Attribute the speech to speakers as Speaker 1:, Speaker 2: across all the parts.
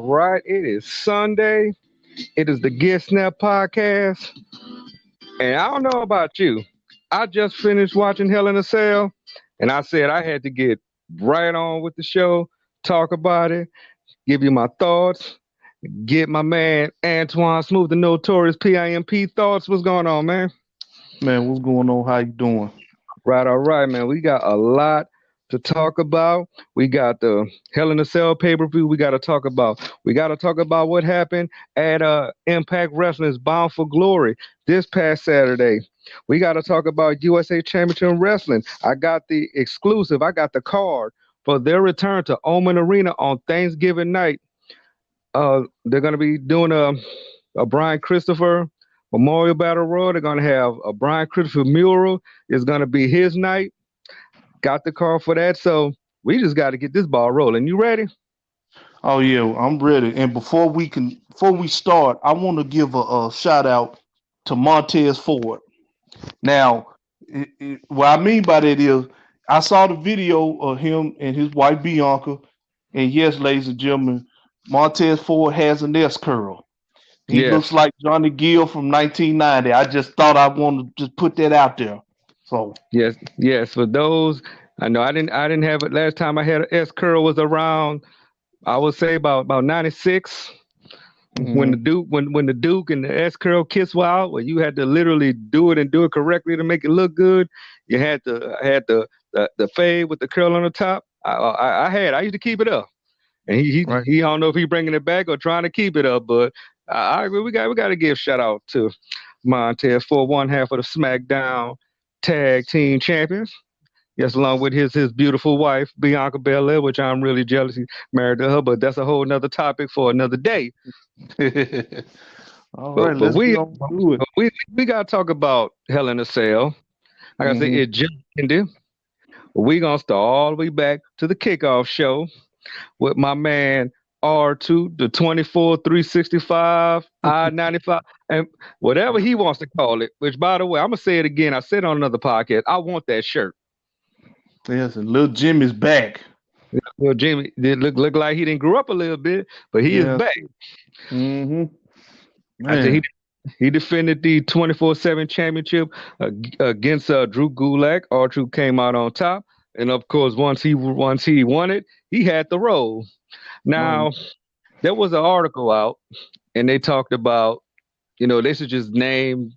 Speaker 1: right, it is Sunday. It is the Get Snap podcast. And I don't know about you. I just finished watching Hell in a Cell, and I said I had to get right on with the show, talk about it, give you my thoughts, get my man Antoine Smooth, the notorious PIMP thoughts. What's going on, man?
Speaker 2: Man, what's going on? How you doing?
Speaker 1: Right, all right, man. We got a lot to talk about. We got the Hell in a Cell pay-per-view. We got to talk about what happened at Impact Wrestling's Bound for Glory this past Saturday. We got to talk about USA Championship Wrestling. I got the exclusive. I got the card for their return to Omen Arena on Thanksgiving night. They're going to be doing a Brian Christopher Memorial Battle Royal. They're going to have a Brian Christopher mural. It's going to be his night. Got the call for that. So we just got to get this ball rolling. You ready?
Speaker 2: Oh yeah, I'm ready. And before we start, I want to give a shout out to Montez Ford. Now, what I mean by that is, I saw the video of him and his wife Bianca, and yes, ladies and gentlemen, Montez Ford has an S curl. He looks like Johnny Gill from 1990. I just thought I wanted to just put that out there. So
Speaker 1: yes. For those, I know I didn't have it last time. I had an S curl was around, I would say about 96. When the Duke and the S curl kiss were out, where you had to literally do it correctly to make it look good. You had the fade with the curl on the top. I used to keep it up, and he I don't know if he's bringing it back or trying to keep it up, but I agree. We got to give shout out to Montez for one half of the SmackDown Tag Team Champions. Yes, along with his beautiful wife Bianca Belair, which I'm really jealous he's married to her, but that's a whole nother topic for another day.
Speaker 2: All right, let's do it.
Speaker 1: We got to talk about Hell in a Cell. Like I said, it just ended. We're going to start all the way back to the kickoff show with my man R2, the 24, 365, I-95, and whatever he wants to call it, which, by the way, I'm going to say it again. I said on another podcast, I want that shirt.
Speaker 2: Yes, and Little Jimmy's back.
Speaker 1: Well, Jimmy did look like he didn't grow up a little bit, but he is back. After he defended the 24/7 championship against Drew Gulak. R2 came out on top, and of course, once he won it, he had the role. Now, there was an article out, and they talked about, they should just name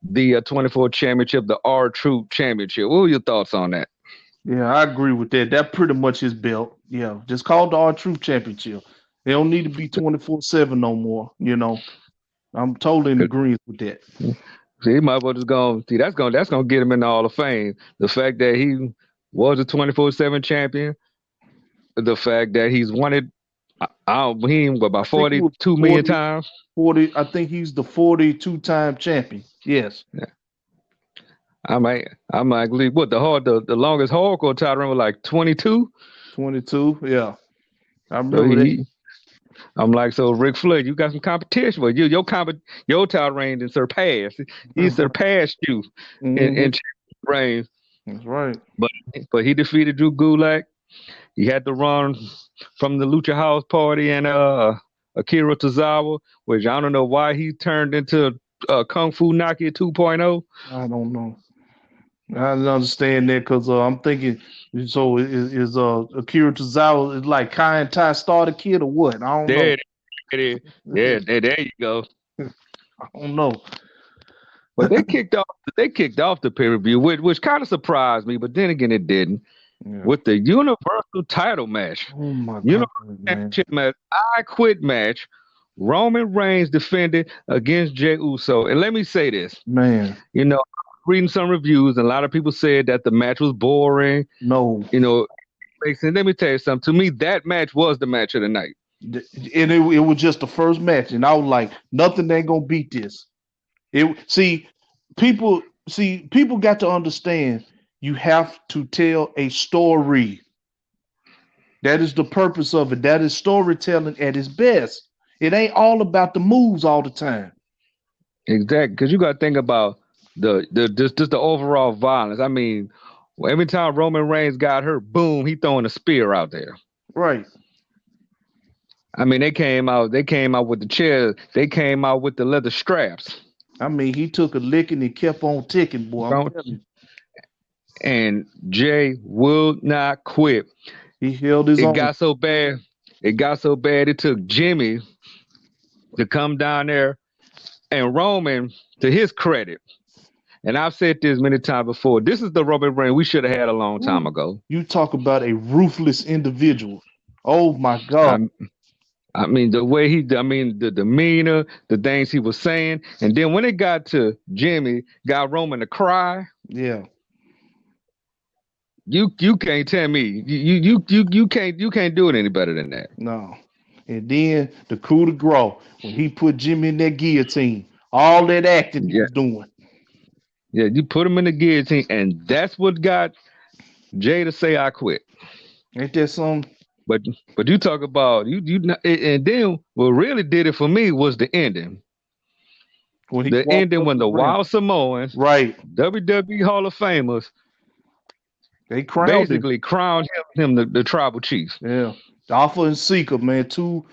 Speaker 1: the 24 championship the R-Truth Championship. What were your thoughts on that?
Speaker 2: Yeah, I agree with that. That pretty much his belt. Yeah, just call it the R-Truth Championship. They don't need to be 24/7 no more. I'm totally in agreement with that.
Speaker 1: See, he might as well just go. See, that's gonna get him in the Hall of Fame. The fact that he was a 24/7 champion, the fact that he's won it, about 42 million times.
Speaker 2: 40. I think he's the 42-time champion. Yes.
Speaker 1: Yeah. I might believe what the longest hardcore title run was like 22.
Speaker 2: 22, yeah. I remember that.
Speaker 1: I'm like, so Ric Flair, you got some competition. Well, your title reign didn't surpass. He surpassed you in reigns.
Speaker 2: That's right.
Speaker 1: But he defeated Drew Gulak. He had to run from the Lucha House Party and Akira Tozawa, which I don't know why he turned into Kung Fu Naki 2.0.
Speaker 2: I don't know. I don't understand that because I'm thinking, so is Akira Tozawa is like Kai and Tai Starter Kid or what? I don't know.
Speaker 1: Yeah, there you go.
Speaker 2: I don't know.
Speaker 1: But they kicked off the pay-per-view, which kind of surprised me, but then again it didn't. Yeah. With the Universal title match.
Speaker 2: Oh my
Speaker 1: Universal Championship match, I Quit match. Roman Reigns defended against Jey Uso. And let me say this.
Speaker 2: Man.
Speaker 1: Reading some reviews, and a lot of people said that the match was boring.
Speaker 2: No.
Speaker 1: Let me tell you something. To me, that match was the match of the night.
Speaker 2: And it was just the first match. And I was like, nothing ain't going to beat this. People got to understand you have to tell a story. That is the purpose of it. That is storytelling at its best. It ain't all about the moves all the time.
Speaker 1: Exactly, because you got to think about just the overall violence. I mean, every time Roman Reigns got hurt, boom, he throwing a spear out there.
Speaker 2: Right.
Speaker 1: I mean, they came out. They came out with the chairs. They came out with the leather straps.
Speaker 2: I mean, he took a licking and kept on ticking, boy. I'm
Speaker 1: Don't-
Speaker 2: telling you.
Speaker 1: And Jay will not quit.
Speaker 2: He held his
Speaker 1: It
Speaker 2: own.
Speaker 1: got so bad. It got so bad. It took Jimmy to come down there, and Roman, to his credit, and I've said this many times before. This is the Roman Reigns we should have had a long time
Speaker 2: Ooh,
Speaker 1: ago.
Speaker 2: you talk about a ruthless individual. Oh my God.
Speaker 1: I, I mean, the way I mean, the demeanor, the things he was saying, and then when it got to Jimmy, got Roman to cry.
Speaker 2: Yeah.
Speaker 1: You can't tell me you can't do it any better than that.
Speaker 2: No. And then the coup de grace when he put Jimmy in that guillotine. All that acting he
Speaker 1: Yeah,
Speaker 2: was doing.
Speaker 1: yeah. You put him in the guillotine, and that's what got Jay to say I quit.
Speaker 2: Ain't that something?
Speaker 1: But you talk about and then what really did it for me was the ending.
Speaker 2: When he
Speaker 1: The
Speaker 2: walked
Speaker 1: ending
Speaker 2: up
Speaker 1: when
Speaker 2: the
Speaker 1: the
Speaker 2: ramp.
Speaker 1: Wild Samoans,
Speaker 2: Right.
Speaker 1: WWE Hall of Famers,
Speaker 2: They crowned him.
Speaker 1: basically crowned him the tribal chief.
Speaker 2: Yeah. Alpha and Seeker, man. Two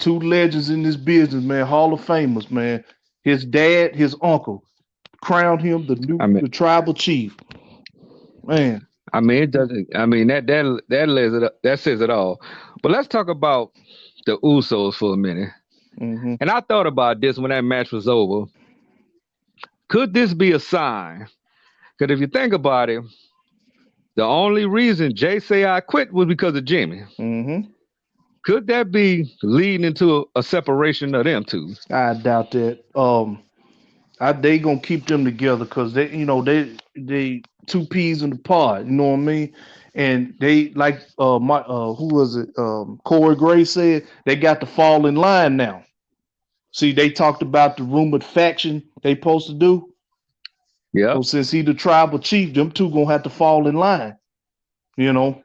Speaker 2: legends in this business, man. Hall of Famers, man. His dad, his uncle, crowned him
Speaker 1: I mean,
Speaker 2: the tribal chief. Man.
Speaker 1: it doesn't. I mean that says it all. But let's talk about the Usos for a minute.
Speaker 2: Mm-hmm.
Speaker 1: And I thought about this when that match was over. Could this be a sign? Because if you think about it, the only reason Jay say I quit was because of Jimmy.
Speaker 2: Mm-hmm.
Speaker 1: Could that be leading into a separation of them two?
Speaker 2: I doubt that. They gonna keep them together because they two peas in the pod. You know what I mean? And they like who was it? Corey Gray said they got to fall in line now. See, they talked about the rumored faction they supposed to do.
Speaker 1: Yeah.
Speaker 2: So since he the tribal chief, them two gonna have to fall in line. You know,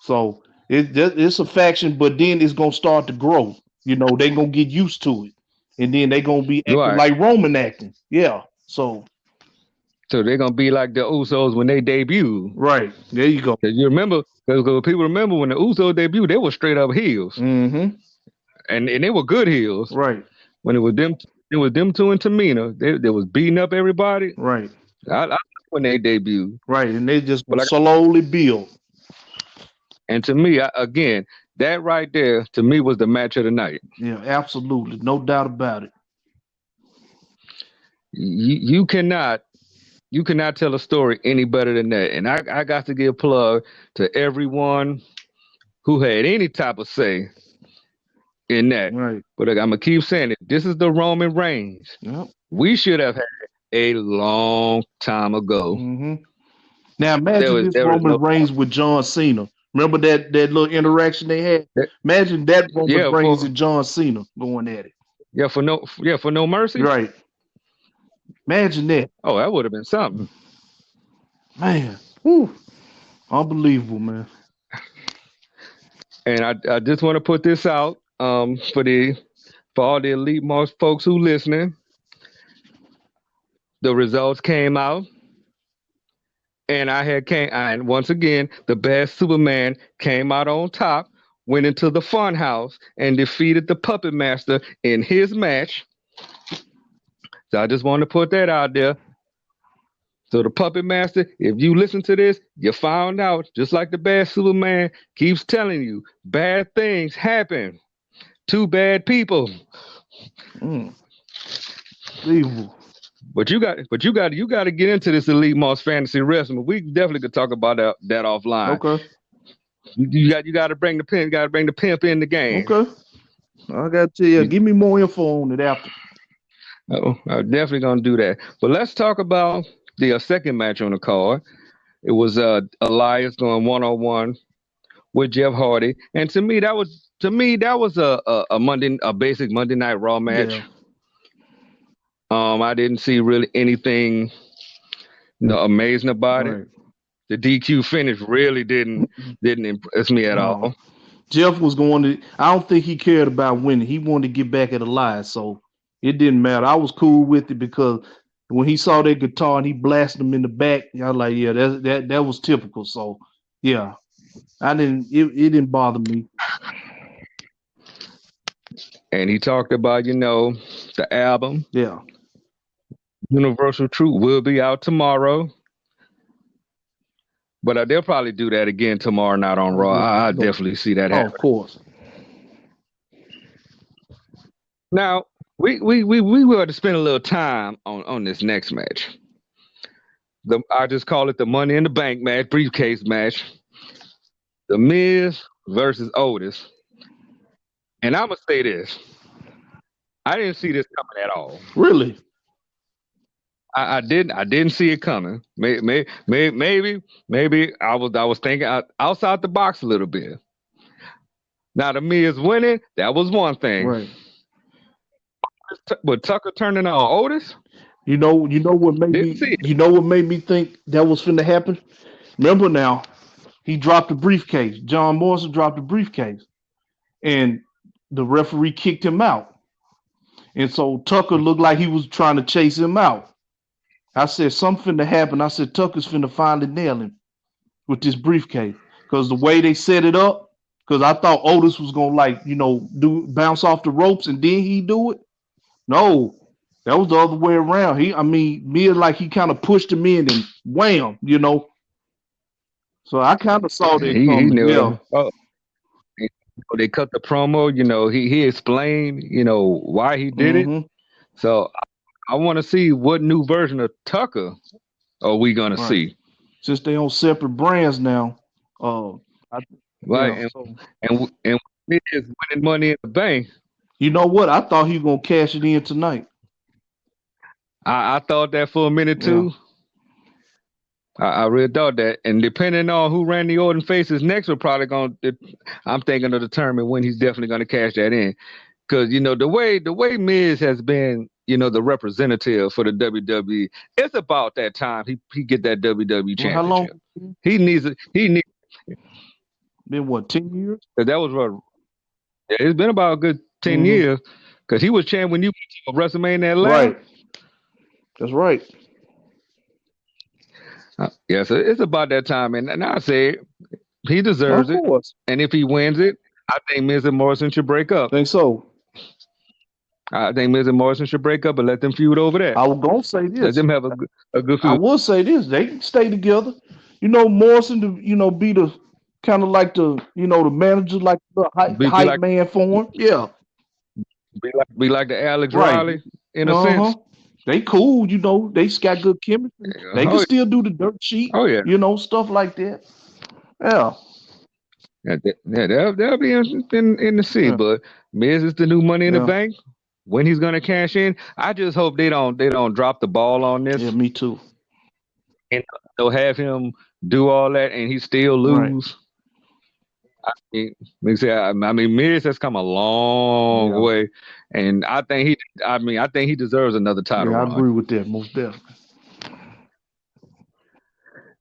Speaker 2: so it's a faction, but then it's gonna start to grow. You know, they gonna get used to it, and then they gonna be acting
Speaker 1: Right.
Speaker 2: like Roman acting. Yeah. So
Speaker 1: they're gonna be like the Usos when they debut.
Speaker 2: right there you go.
Speaker 1: Cause you remember, because people remember when the Usos debuted, they were straight up heels,
Speaker 2: Mm-hmm.
Speaker 1: and they were good heels.
Speaker 2: Right.
Speaker 1: When it was them two and Tamina, they was beating up everybody.
Speaker 2: Right.
Speaker 1: I when they debuted.
Speaker 2: Right. And they just
Speaker 1: But
Speaker 2: slowly build.
Speaker 1: And to me, again, that right there to me was the match of the night.
Speaker 2: Yeah, absolutely, no doubt about it.
Speaker 1: You cannot tell a story any better than that. And I got to give a plug to everyone who had any type of say in that.
Speaker 2: Right.
Speaker 1: But I'm gonna keep saying it. This is the Roman Reigns.
Speaker 2: Yep.
Speaker 1: We should have had a long time ago.
Speaker 2: Mm-hmm. Now imagine this Roman Reigns with John Cena. Remember that little interaction they had? Imagine that Roman Reigns and John Cena going at it.
Speaker 1: Yeah, for no mercy.
Speaker 2: Right. Imagine that.
Speaker 1: Oh, that would have been something.
Speaker 2: Man, whew. Unbelievable, man.
Speaker 1: And I just want to put this out for all the Elite Moss folks who listening. The results came out. And and once again, the best Superman came out on top, went into the fun house and defeated the Puppet Master in his match. So I just want to put that out there. So the Puppet Master, if you listen to this, you found out, just like the bad Superman keeps telling you, bad things happen to bad people.
Speaker 2: Unbelievable.
Speaker 1: But you got to get into this Elite Moss fantasy wrestling. We definitely could talk about that offline.
Speaker 2: Okay.
Speaker 1: You got to bring the pimp in the game.
Speaker 2: Okay. I got to tell you, give me more info on it after.
Speaker 1: Oh, I'm definitely gonna do that. But let's talk about the second match on the card. It was Elias going 1-on-1 with Jeff Hardy, and to me that was a basic Monday Night Raw match.
Speaker 2: Yeah.
Speaker 1: I didn't see really anything amazing about it. The DQ finish really didn't impress me at all.
Speaker 2: Jeff was going to. I don't think he cared about winning. He wanted to get back at Elias, so it didn't matter. I was cool with it because when he saw that guitar and he blasted him in the back, I was like, yeah, that was typical. So yeah, it didn't bother me.
Speaker 1: and he talked about, the album
Speaker 2: Yeah.
Speaker 1: Universal Truth will be out tomorrow. But they'll probably do that again tomorrow night on Raw. I definitely see that happen.
Speaker 2: Of course.
Speaker 1: Now, we will to spend a little time on this next match. I just call it the Money in the Bank match, briefcase match. The Miz versus Otis. And I'm gonna say this. I didn't see this coming at all.
Speaker 2: Really?
Speaker 1: I didn't see it coming. Maybe I was thinking outside the box a little bit. Now the Miz winning, that was one thing.
Speaker 2: Right.
Speaker 1: But Tucker turning on Otis.
Speaker 2: You know what made me think that was finna happen? Remember now, he dropped the briefcase. John Morrison dropped the briefcase. And the referee kicked him out. And so Tucker looked like he was trying to chase him out. I said, something finna happen. I said, Tucker's finna finally nail him with this briefcase. Because the way they set it up, because I thought Otis was gonna bounce off the ropes and then he do it. No, that was the other way around. He kind of pushed him in and wham, So I kind of saw that coming.
Speaker 1: He knew. They cut the promo. He explained, why he did it. So I want to see what new version of Tucker are we gonna see.
Speaker 2: Since they on separate brands now.
Speaker 1: Right, and it is winning Money in the Bank.
Speaker 2: You know what? I thought he was gonna cash it in tonight.
Speaker 1: I thought that for a minute too. I really thought that, and depending on who Randy Orton faces next, we're probably I'm thinking to determine when he's definitely going to cash that in, because the way Miz has been, the representative for the WWE, it's about that time he get that WWE championship. How long? He needs.
Speaker 2: Been what, 10 years?
Speaker 1: That was what. Yeah, it's been about a good 10 years, because he was champ when you went to WrestleMania Atlanta.
Speaker 2: Right. That's right.
Speaker 1: Yeah, so it's about that time, and I say he deserves it. And if he wins it, I think Miz and Morrison should break up.
Speaker 2: Think so?
Speaker 1: I think Miz and Morrison should break up and let them feud over there.
Speaker 2: I was gonna say this.
Speaker 1: Let them have a good feud.
Speaker 2: I will say this: they can stay together. Morrison to be the kind of like the the manager, like the hype man for him. Yeah.
Speaker 1: Be like the Alex Riley in a sense.
Speaker 2: They cool, they got good chemistry. They can still do the dirt sheet.
Speaker 1: Oh yeah.
Speaker 2: Stuff like that. Yeah.
Speaker 1: They'll be in the sea. But Miz is the new Money in the Bank. When he's gonna cash in, I just hope they don't drop the ball on this.
Speaker 2: Yeah, me too.
Speaker 1: And they'll have him do all that and he still lose. Right. I mean, Miz has come a long way, and I think he deserves another title run.
Speaker 2: I agree with that, most definitely.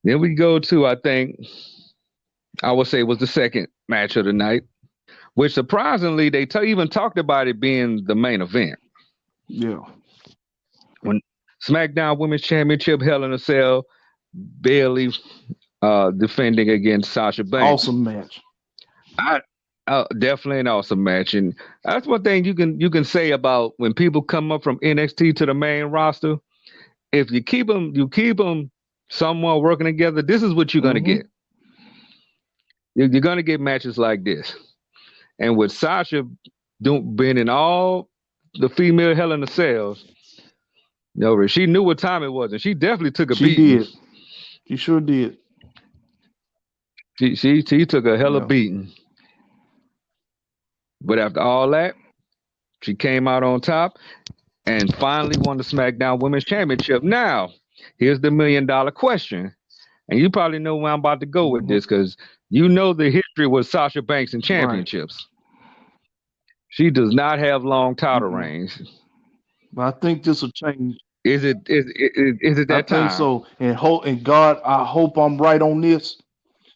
Speaker 1: Then we go to, I think, I would say was the second match of the night, which surprisingly they even talked about it being the main event.
Speaker 2: Yeah.
Speaker 1: When SmackDown Women's Championship, Hell in a Cell, Bayley defending against Sasha Banks.
Speaker 2: Awesome match.
Speaker 1: Definitely an awesome match, and that's one thing you can say about when people come up from NXT to the main roster. If you keep them somewhat working together, this is what you're gonna get. You're gonna get matches like this, and with Sasha being in all the female Hell in a Cells, she knew what time it was, and she definitely took a beat.
Speaker 2: She did. She sure did.
Speaker 1: She took a hell of beating. But after all that, she came out on top and finally won the SmackDown Women's Championship. Now, here's the $1 million question. And you probably know where I'm about to go with this, because the history with Sasha Banks in championships. Right. She does not have long title reigns.
Speaker 2: But I think this will change.
Speaker 1: Is it that time? I think
Speaker 2: so. And God, I hope I'm right on this.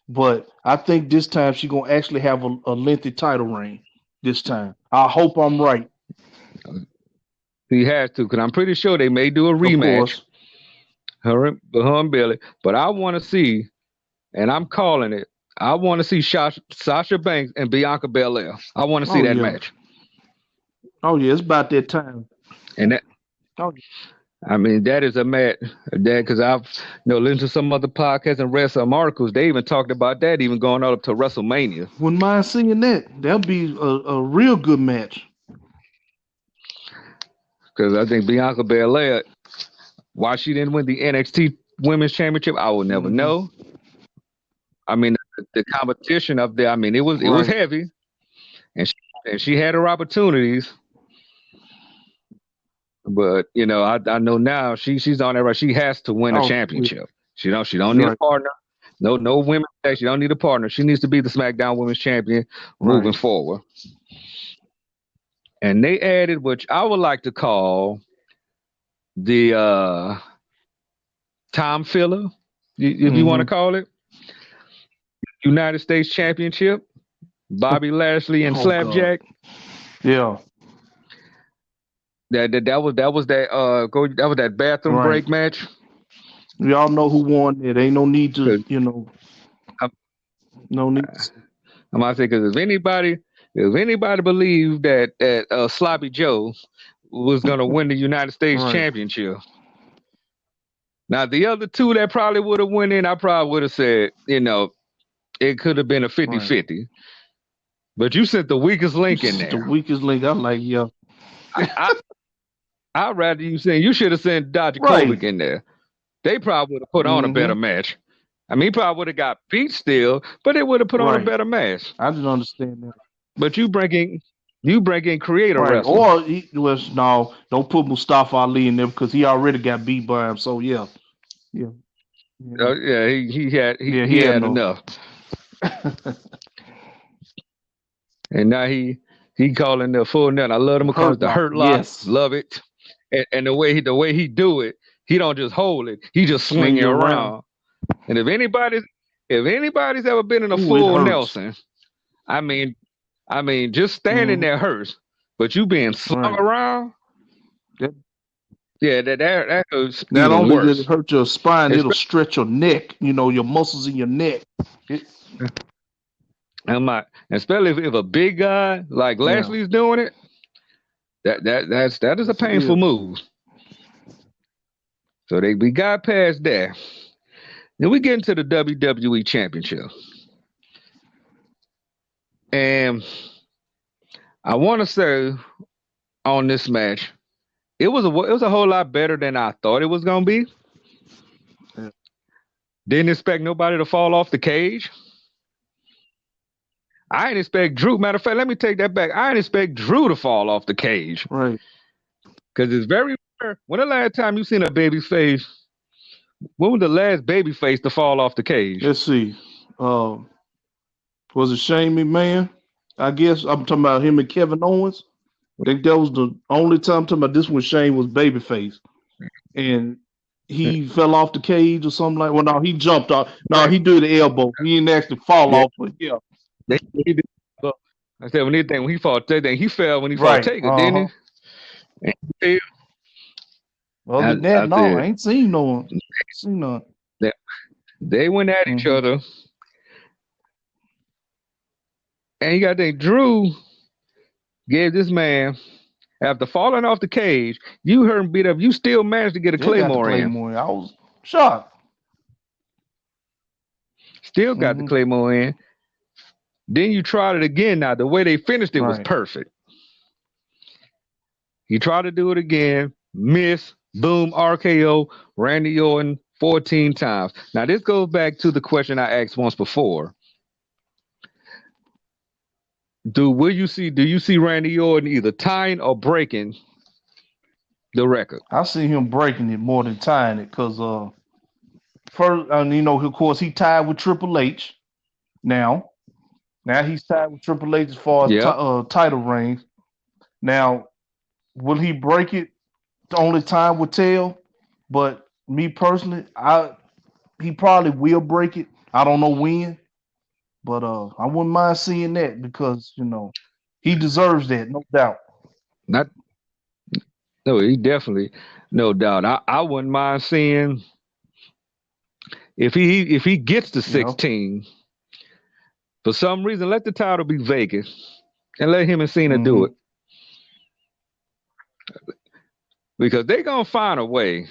Speaker 2: But I think this time she's going to actually have a lengthy title reign this time. I hope I'm right.
Speaker 1: He has to, because I'm pretty sure they may do a rematch. Her and Billy. But I want to see, and I'm calling it, I want to see Sasha Banks and Bianca Belair. I want to see that match.
Speaker 2: Oh yeah, it's about that time.
Speaker 1: And that,
Speaker 2: Oh
Speaker 1: I mean, that is a match. That because I've listened to some other podcasts and read some articles. They even talked about that even going on up to WrestleMania.
Speaker 2: wouldn't mind seeing that. That'll be a real good match.
Speaker 1: Because I think Bianca Belair, why she didn't win the NXT Women's Championship, I will never
Speaker 2: Mm-hmm.
Speaker 1: know. I mean, the competition up there. I mean, it was
Speaker 2: Right.
Speaker 1: heavy, and she had her opportunities. But I know now she's on there. Right, she has to win a
Speaker 2: Oh, yeah.
Speaker 1: championship. She don't need a
Speaker 2: Right.
Speaker 1: partner. No women. She don't need a partner. She needs to be the SmackDown Women's Champion moving
Speaker 2: Right.
Speaker 1: forward. And they added, which I would like to call the time filler, if you want to
Speaker 2: Mm-hmm.
Speaker 1: call it, United States Championship. Bobby Lashley and
Speaker 2: Oh God.
Speaker 1: Slapjack.
Speaker 2: Yeah.
Speaker 1: That was that bathroom
Speaker 2: Right.
Speaker 1: break match.
Speaker 2: Y'all know who won it. Ain't no need to,
Speaker 1: 'Cause I'm,
Speaker 2: no need to say.
Speaker 1: I'm about to say, because if anybody believed that Sloppy Joe was gonna win the United States
Speaker 2: Right.
Speaker 1: Championship, now the other two that probably would have won in, I probably would have said, it could have been a
Speaker 2: Right.
Speaker 1: 50-50. But you sent the weakest link in
Speaker 2: This is the
Speaker 1: there.
Speaker 2: weakest link. I'm like, yeah.
Speaker 1: I I'd rather you should have sent
Speaker 2: Right.
Speaker 1: Dijakovic in there. They probably would have put on a better
Speaker 2: Mm-hmm.
Speaker 1: match. I mean, he probably would have got beat still, but they would have put on a
Speaker 2: Right.
Speaker 1: better match.
Speaker 2: I didn't understand that.
Speaker 1: But you bring in creator
Speaker 2: Right.
Speaker 1: wrestling.
Speaker 2: Or he was no, don't put Mustafa Ali in there because he already got beat by him. So yeah. Yeah. Yeah.
Speaker 1: Yeah, he had he,
Speaker 2: Yeah,
Speaker 1: he
Speaker 2: he had
Speaker 1: had
Speaker 2: no.
Speaker 1: enough, and now he calling the full net. I love him because
Speaker 2: Hurt
Speaker 1: the
Speaker 2: lock.
Speaker 1: hurt lock,
Speaker 2: Yes.
Speaker 1: love it, and the way he do it, he don't just hold it, he just swing
Speaker 2: Swing
Speaker 1: it
Speaker 2: you around.
Speaker 1: around. And if anybody's ever been in a
Speaker 2: Ooh, it
Speaker 1: full
Speaker 2: hurts.
Speaker 1: Nelson, I mean, just standing
Speaker 2: Mm-hmm.
Speaker 1: there hurts, but you being slung
Speaker 2: Right.
Speaker 1: around,
Speaker 2: That,
Speaker 1: yeah, that hurts
Speaker 2: not
Speaker 1: even
Speaker 2: only did it
Speaker 1: worse.
Speaker 2: hurt your spine, it'll
Speaker 1: Espe-
Speaker 2: stretch your neck. Your muscles in your neck. It,
Speaker 1: Especially if a big guy like
Speaker 2: yeah.
Speaker 1: Lashley's doing it, that is a
Speaker 2: Yes, it
Speaker 1: painful
Speaker 2: is.
Speaker 1: move. So we got past that. Then we get into the WWE Championship, and I want to say on this match, it was a whole lot better than I thought it was gonna be.
Speaker 2: Yeah.
Speaker 1: Didn't expect nobody to fall off the cage. I didn't expect Drew. Matter of fact, let me take that back. I didn't expect Drew to fall off the cage
Speaker 2: Right.
Speaker 1: because it's very rare. When the last time you seen a baby face? When was the last baby face to fall off the cage?
Speaker 2: Let's see. Um, was it Shane McMahon? I guess I'm talking about him and Kevin Owens. I think that was the only time I'm talking about this when Shane was babyface. And he fell off the cage or something like. Well, no, he jumped off. No,
Speaker 1: Right.
Speaker 2: he did the elbow. He didn't actually fall
Speaker 1: Yeah.
Speaker 2: off, but yeah.
Speaker 1: He did. Well, I said when he fought Taker, he fell when he fought
Speaker 2: Right.
Speaker 1: Taker, didn't
Speaker 2: Uh-huh.
Speaker 1: he? And he
Speaker 2: Other
Speaker 1: fell.
Speaker 2: than that,
Speaker 1: I
Speaker 2: no, I
Speaker 1: said
Speaker 2: ain't seen no one. Seen none.
Speaker 1: that they went at each
Speaker 2: Mm-hmm.
Speaker 1: other, and you got to think Drew gave this man after falling off the cage. You heard him beat up. You still managed to get a
Speaker 2: Still got the
Speaker 1: claymore in.
Speaker 2: Claymore. I was shocked.
Speaker 1: Still got the
Speaker 2: Mm-hmm.
Speaker 1: claymore in. Then you tried it again. Now the way they finished it was
Speaker 2: Right.
Speaker 1: perfect. He tried to do it again, miss, boom, RKO, Randy Orton 14 times. Now this goes back to the question I asked once before. Do you see Randy Orton either tying or breaking the record?
Speaker 2: I see him breaking it more than tying it because first, of course, he tied with Triple H. Now he's tied with Triple H as far as
Speaker 1: Yep.
Speaker 2: title reigns. Now, will he break it? Only time will tell. But me personally, he probably will break it. I don't know when, but I wouldn't mind seeing that because he deserves that, no doubt.
Speaker 1: Not no, he definitely, no doubt. I wouldn't mind seeing if he gets to
Speaker 2: You know,
Speaker 1: 16. For some reason, let the title be vacant and let him and Cena do
Speaker 2: hmm
Speaker 1: it. because they gonna find a way.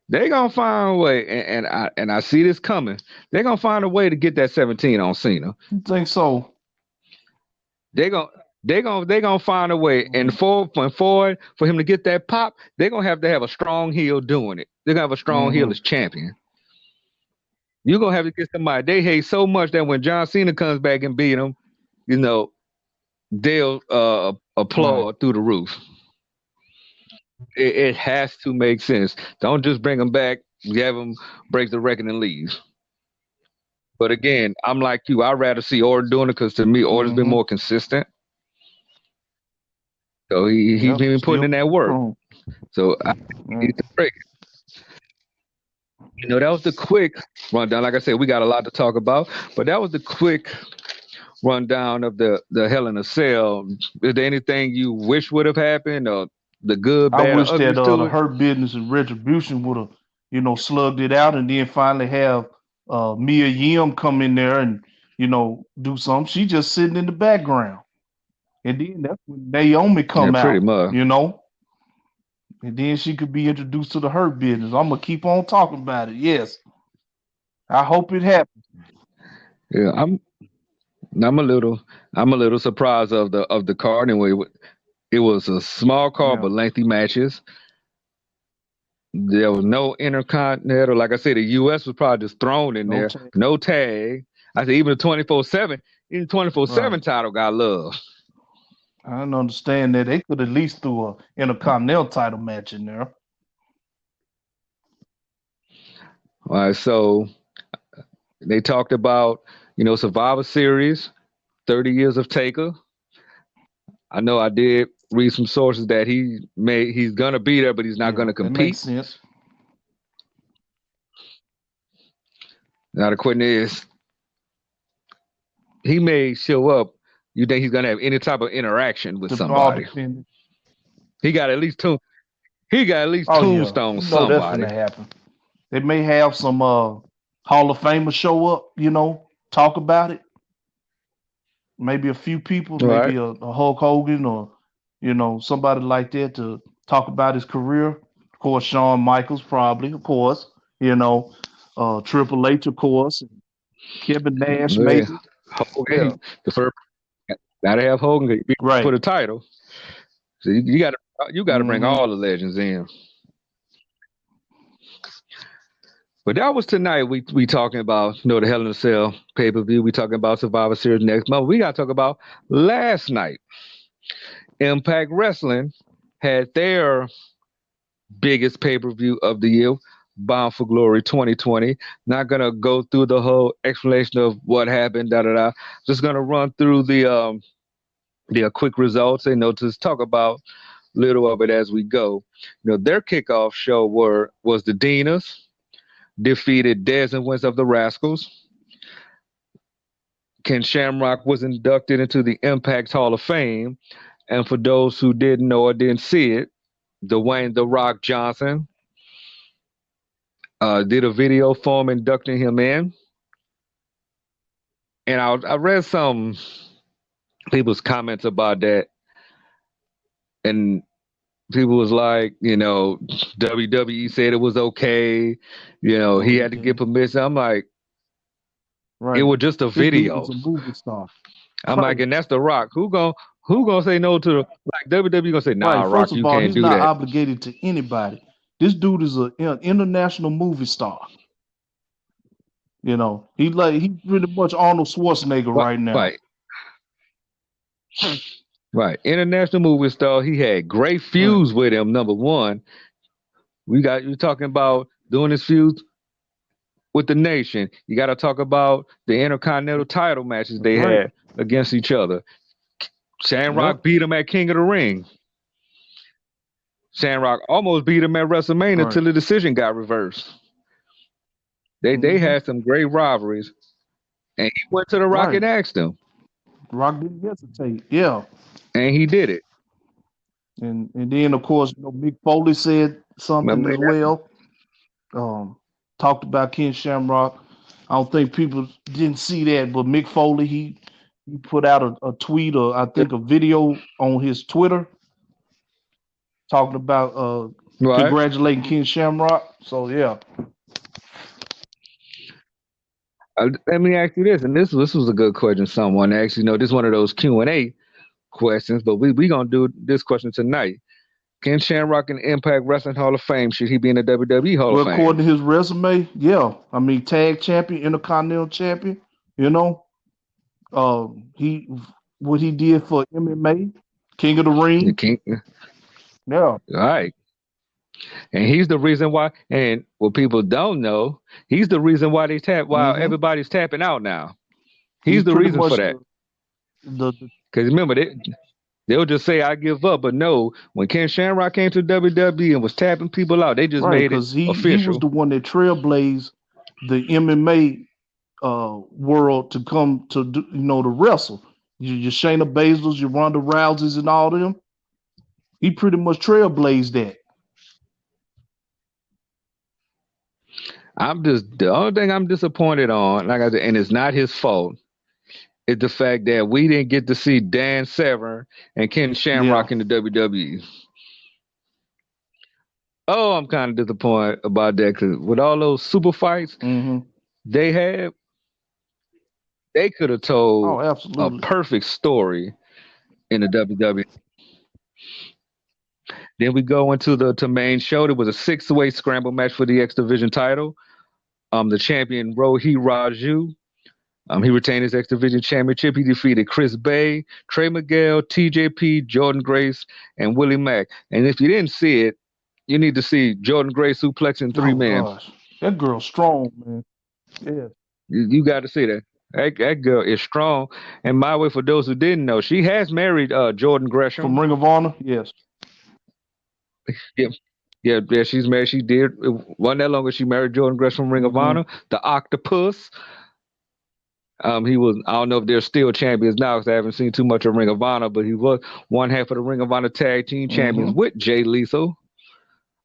Speaker 1: They gonna find a way, and I see this coming. They gonna find a way to get that 17 on Cena.
Speaker 2: You think so?
Speaker 1: They gonna they gonna find a way. And for him to get that pop, they're gonna have to have a strong heel doing it. They're gonna have a strong heel
Speaker 2: Mm-hmm.
Speaker 1: as champion. You're gonna have to get somebody they hate so much that when John Cena comes back and beat him, you know, they'll
Speaker 2: Right.
Speaker 1: applaud through the roof. It has to make sense. Don't just bring him back, have him break the record and leave. But again, I'm like you. I'd rather see Orton doing it because to me, Orton's been
Speaker 2: Mm-hmm.
Speaker 1: more consistent. So he's
Speaker 2: Yep.
Speaker 1: been putting
Speaker 2: Still
Speaker 1: in that work.
Speaker 2: strong.
Speaker 1: So I need to break it. That was the quick rundown. Like I said, we got a lot to talk about, but that was the quick rundown of the Hell in a Cell. Is there anything you wish would have happened, or the good,
Speaker 2: I
Speaker 1: bad, or
Speaker 2: wish that
Speaker 1: uglies
Speaker 2: the
Speaker 1: to it?
Speaker 2: Hurt Business and Retribution would have, slugged it out and then finally have Mia Yim come in there and, do something. She just sitting in the background. And then that's when Naomi
Speaker 1: Yeah,
Speaker 2: come
Speaker 1: pretty
Speaker 2: out,
Speaker 1: much.
Speaker 2: And then she could be introduced to the Hurt Business. I'm gonna keep on talking about it. Yes. I hope it happens.
Speaker 1: Yeah, I'm a little surprised of the card. Anyway, it was a small card
Speaker 2: Yeah.
Speaker 1: but lengthy matches. There was no intercontinental. Like I said, the U.S. was probably just thrown in
Speaker 2: No
Speaker 1: there.
Speaker 2: tag.
Speaker 1: No tag. I said even the 24/7, even 24/7
Speaker 2: Right.
Speaker 1: title got love.
Speaker 2: I don't understand that. They could at least do a intercontinental title match in there.
Speaker 1: All right, so they talked about Survivor Series, 30 years of Taker. I know I did read some sources that he's gonna be there, but he's not
Speaker 2: Yeah,
Speaker 1: gonna
Speaker 2: that makes
Speaker 1: compete.
Speaker 2: sense.
Speaker 1: Now the question is, he may show up. You think he's gonna have any type of interaction with
Speaker 2: The all
Speaker 1: somebody?
Speaker 2: depending.
Speaker 1: He got at least two. He got at least
Speaker 2: Oh yeah,
Speaker 1: tombstone
Speaker 2: that's
Speaker 1: somebody.
Speaker 2: gonna happen. They may have some Hall of Famers show up, talk about it. Maybe a few people,
Speaker 1: Right.
Speaker 2: maybe a Hulk Hogan or somebody like that to talk about his career. Of course, Shawn Michaels probably, of course, Triple H, of course, and Kevin Nash,
Speaker 1: Yeah.
Speaker 2: maybe.
Speaker 1: Hogan,
Speaker 2: Yeah,
Speaker 1: the first gotta have Hogan for
Speaker 2: right.
Speaker 1: the title. So you gotta bring
Speaker 2: Mm-hmm.
Speaker 1: all the legends in. But that was tonight. We talking about the Hell in a Cell pay per view. We talking about Survivor Series next month. We gotta talk about last night. Impact Wrestling had their biggest pay per view of the year, Bound for Glory 2020. Not gonna go through the whole explanation of what happened. Da da da. Just gonna run through the quick results. Just talk about little of it as we go. Their kickoff show was the Dinas defeated Dez and Wins of the Rascals. Ken Shamrock was inducted into the Impact Hall of Fame. And for those who didn't know or didn't see it, Dwayne The Rock Johnson did a video for him inducting him in. And I read some people's comments about that. And people was like, WWE said it was okay. He had to get permission. I'm like,
Speaker 2: Right.
Speaker 1: it was just a
Speaker 2: This dude
Speaker 1: video.
Speaker 2: is a movie star.
Speaker 1: I'm like, and that's The Rock. Who gonna say no to like WWE gonna say, nah,
Speaker 2: Right.
Speaker 1: Rock,
Speaker 2: First
Speaker 1: you
Speaker 2: of all,
Speaker 1: can't
Speaker 2: he's
Speaker 1: do
Speaker 2: not
Speaker 1: that.
Speaker 2: obligated to anybody. This dude is an international movie star. He's pretty much Arnold Schwarzenegger right now.
Speaker 1: Right. Right. International movie star. He had great feuds with him, number one. You're talking about doing his feuds with the nation. You got to talk about the Intercontinental title matches they had against each other. Shamrock beat him at King of the Ring. Shamrock almost beat him at WrestleMania until the decision got reversed. They had some great rivalries. And he went to The Rock and asked him.
Speaker 2: Rock didn't hesitate. Yeah.
Speaker 1: And he did it.
Speaker 2: And then of course, Mick Foley said something as well. Talked about Ken Shamrock. I don't think people didn't see that, but Mick Foley he put out a tweet or I think a video on his Twitter talking about
Speaker 1: Right.
Speaker 2: congratulating Ken Shamrock. So yeah,
Speaker 1: Let me ask you this, and this was a good question. Someone asked, this is one of those Q&A questions, but we gonna do this question tonight. Ken Shamrock in Impact Wrestling Hall of Fame, should he be in the WWE Hall of
Speaker 2: well,
Speaker 1: Fame?
Speaker 2: according to his resume, yeah. I mean, tag champion, intercontinental champion. You know, he what he did for MMA, King of the
Speaker 1: The
Speaker 2: Ring.
Speaker 1: King,
Speaker 2: Yeah.
Speaker 1: all right. And he's the reason why, and what people don't know, he's the reason why why
Speaker 2: Hmm.
Speaker 1: everybody's tapping out now.
Speaker 2: He's
Speaker 1: He's the
Speaker 2: pretty
Speaker 1: reason for
Speaker 2: much
Speaker 1: that.
Speaker 2: the
Speaker 1: Because remember, they'll just say, I give up. But no, when Ken Shamrock came to WWE and was tapping people out, they just
Speaker 2: right,
Speaker 1: made it
Speaker 2: because he was
Speaker 1: official.
Speaker 2: the one that trailblazed the MMA world to come to do, to wrestle. Your Shayna Baszler's, your Ronda Rouseys, and all them. He pretty much trailblazed that.
Speaker 1: The only thing I'm disappointed on, like I said, and it's not his fault, is the fact that we didn't get to see Dan Severn and Ken
Speaker 2: Yeah.
Speaker 1: Shamrock in the WWE. Oh, I'm kind of disappointed about that because with all those super fights
Speaker 2: Hmm.
Speaker 1: they had, they could have
Speaker 2: Oh,
Speaker 1: told a
Speaker 2: absolutely.
Speaker 1: perfect story in the WWE. Then we go into the main show. There was a six-way scramble match for the X Division title. The champion Rohit Raju. He retained his X Division championship. He defeated Chris Bay, Trey Miguel, TJP, Jordan Grace, and Willie Mack. And if you didn't see it, you need to see Jordan Grace suplexing three
Speaker 2: Oh
Speaker 1: men.
Speaker 2: gosh, that girl's strong, man. Yeah.
Speaker 1: You got to see that. That girl is strong. And my way, for those who didn't know, she has married Jordan
Speaker 2: From
Speaker 1: Gresham.
Speaker 2: Ring of Honor, yes.
Speaker 1: Yeah, yeah, she's married. She did. It wasn't that long ago she married Jordan Gresham from Ring of
Speaker 2: Hmm.
Speaker 1: Honor, the Octopus. He was. I don't know if they're still champions now because I haven't seen too much of Ring of Honor, but he was one half of the Ring of Honor tag team champions
Speaker 2: Hmm.
Speaker 1: with Jay Lethal.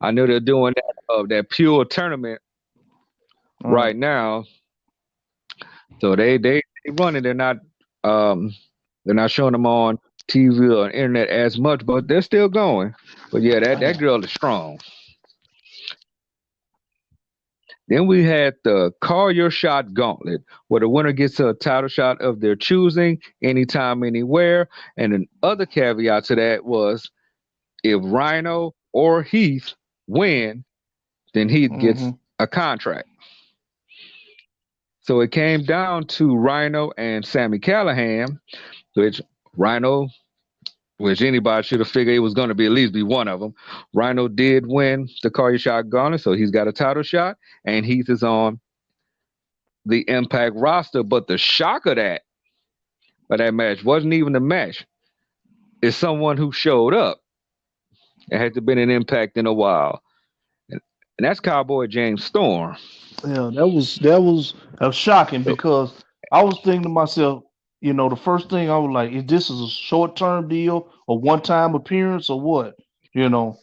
Speaker 1: I know they're doing that pure tournament
Speaker 2: Right.
Speaker 1: right now, so they running. Um they're not showing them on TV or internet as much, but they're still going. But yeah, that girl is strong. Then we had the Call Your Shot Gauntlet, where the winner gets a title shot of their choosing, anytime, anywhere. And an other caveat to that was if Rhino or Heath win, then Heath gets
Speaker 2: Hmm.
Speaker 1: a contract. So it came down to Rhino and Sammy Callahan, which Rhino, which anybody should have figured it was going to be at least be one of them. Rhino did win the Call Your Shot Gauntlet, so he's got a title shot, and Heath is on the Impact roster. But the shock of that match wasn't even the match. It's someone who showed up. It hasn't been an Impact in a while, and that's Cowboy James Storm.
Speaker 2: Yeah, that was shocking because I was thinking to myself, the first thing I was like, is this is a short term deal, a one time appearance, or what? You know,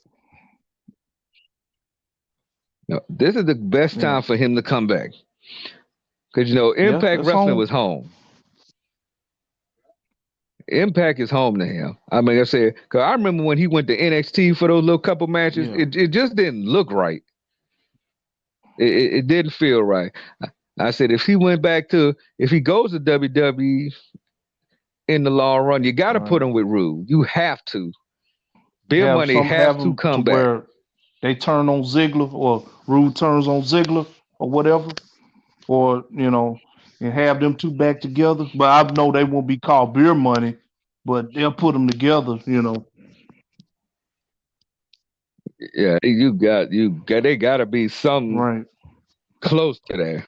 Speaker 1: This is the best
Speaker 2: yeah,
Speaker 1: time for him to come back because
Speaker 2: yeah,
Speaker 1: Impact
Speaker 2: that's
Speaker 1: Wrestling
Speaker 2: home.
Speaker 1: was home. Impact is home to him. I mean, I said, because I remember when he went to NXT for those little couple matches,
Speaker 2: Yeah,
Speaker 1: it just didn't look right. It didn't feel right. I said, if he goes to WWE in the long run, you got to
Speaker 2: right.
Speaker 1: put him with Rude. You have to. Bill Money has
Speaker 2: Have
Speaker 1: to
Speaker 2: them to
Speaker 1: come back.
Speaker 2: where they turn on Ziggler or Rude turns on Ziggler or whatever, or and have them two back together. But I know they won't be called beer money, but they'll put them together.
Speaker 1: Yeah, they got to be something
Speaker 2: Right.
Speaker 1: close to that.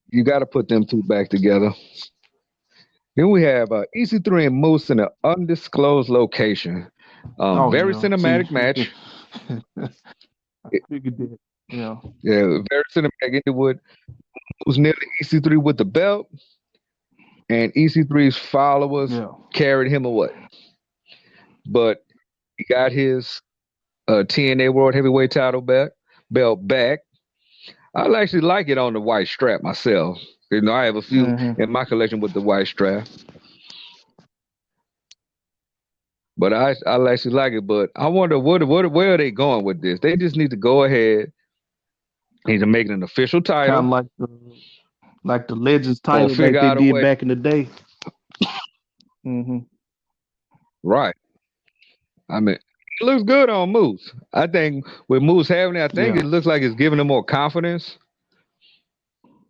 Speaker 1: You got to put them two back together. Then we have EC3 and Moose in an undisclosed location.
Speaker 2: Oh
Speaker 1: Very
Speaker 2: yeah. See,
Speaker 1: cinematic match.
Speaker 2: I figured that. Yeah.
Speaker 1: Yeah, very cinematic. It was nearly EC3 with the belt, and EC3's followers
Speaker 2: Yeah.
Speaker 1: carried him away. But he got his TNA World Heavyweight title belt back. I actually like it on the white strap myself. I have a few
Speaker 2: Hmm.
Speaker 1: in my collection with the white strap. But I actually like it. But I wonder where are they going with this? They just need to go ahead. Need to make it an official
Speaker 2: Kind
Speaker 1: title
Speaker 2: of like the Legends
Speaker 1: or
Speaker 2: title like
Speaker 1: figure
Speaker 2: they
Speaker 1: out a
Speaker 2: did
Speaker 1: way.
Speaker 2: back in the day. Hmm.
Speaker 1: Right. I mean, it looks good on Moose. I think with Moose having it, I think
Speaker 2: Yeah.
Speaker 1: it looks like it's giving him more confidence.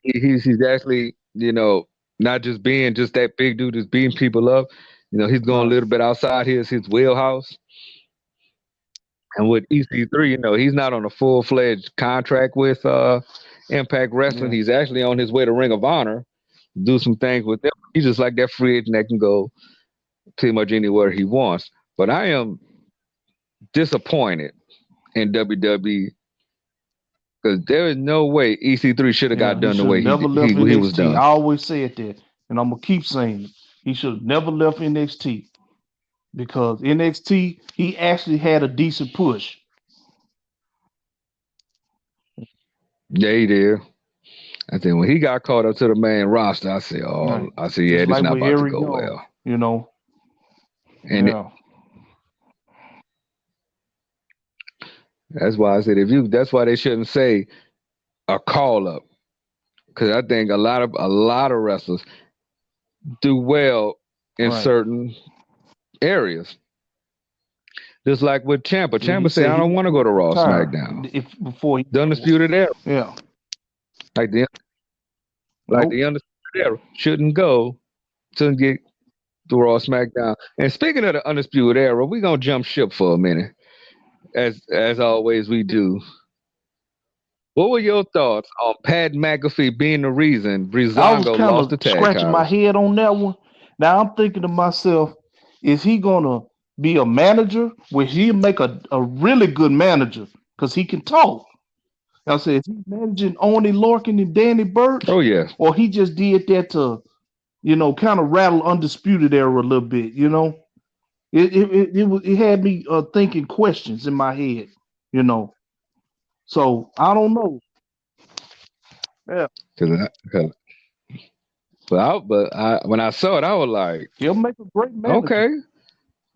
Speaker 1: He's actually, not just being just that big dude that's beating people up. He's going a
Speaker 2: Right.
Speaker 1: little bit outside his wheelhouse. And with EC3, he's not on a full fledged contract with Impact Wrestling.
Speaker 2: Yeah.
Speaker 1: He's actually on his way to Ring of Honor, do some things with them. He's just like that free agent that can go pretty much anywhere he wants. But I am disappointed in WWE because there is no way EC3 should have
Speaker 2: Yeah.
Speaker 1: got
Speaker 2: He
Speaker 1: done the
Speaker 2: should have
Speaker 1: way
Speaker 2: never
Speaker 1: he
Speaker 2: left
Speaker 1: was
Speaker 2: NXT. I
Speaker 1: done.
Speaker 2: always said that, and I'm gonna keep saying it. He should have never left NXT because NXT he actually had a decent push.
Speaker 1: Yeah, he did. I think when he got caught up to the main roster,
Speaker 2: Right.
Speaker 1: I said, yeah,
Speaker 2: Just
Speaker 1: this
Speaker 2: like
Speaker 1: not
Speaker 2: with
Speaker 1: about to
Speaker 2: Eric
Speaker 1: go
Speaker 2: Young,
Speaker 1: well.
Speaker 2: you know.
Speaker 1: And
Speaker 2: Yeah.
Speaker 1: that's why I said that's why they shouldn't say a call up because I think a lot of wrestlers do well in
Speaker 2: Right.
Speaker 1: certain areas. Just like with Ciampa.
Speaker 2: Yeah, he
Speaker 1: Ciampa said,
Speaker 2: said
Speaker 1: I
Speaker 2: he
Speaker 1: don't want to go
Speaker 2: wanted
Speaker 1: to
Speaker 2: to
Speaker 1: Raw
Speaker 2: retire
Speaker 1: SmackDown.
Speaker 2: if before he
Speaker 1: The
Speaker 2: goes.
Speaker 1: Undisputed Era,
Speaker 2: Yeah.
Speaker 1: like the
Speaker 2: Nope.
Speaker 1: Undisputed Era, shouldn't get to Raw SmackDown. And speaking of the Undisputed Era, we're gonna jump ship for a minute, as always we do. What were your thoughts on Pat McAfee being the reason
Speaker 2: I was
Speaker 1: Breezango
Speaker 2: kind
Speaker 1: lost
Speaker 2: of
Speaker 1: the tag
Speaker 2: scratching my
Speaker 1: titles?
Speaker 2: head on that one. Now I'm thinking to myself, is he gonna be a manager? Will he make a really good manager? Because he can talk. I said, is he managing Oney Lorcan and Danny Burch?
Speaker 1: Oh yes,
Speaker 2: Or he just did that to, kind of rattle Undisputed Era a little bit, it had me thinking questions in my head, you know. So I don't know. Yeah,
Speaker 1: because when I saw it, I was like,
Speaker 2: he'll make a great manager.
Speaker 1: okay,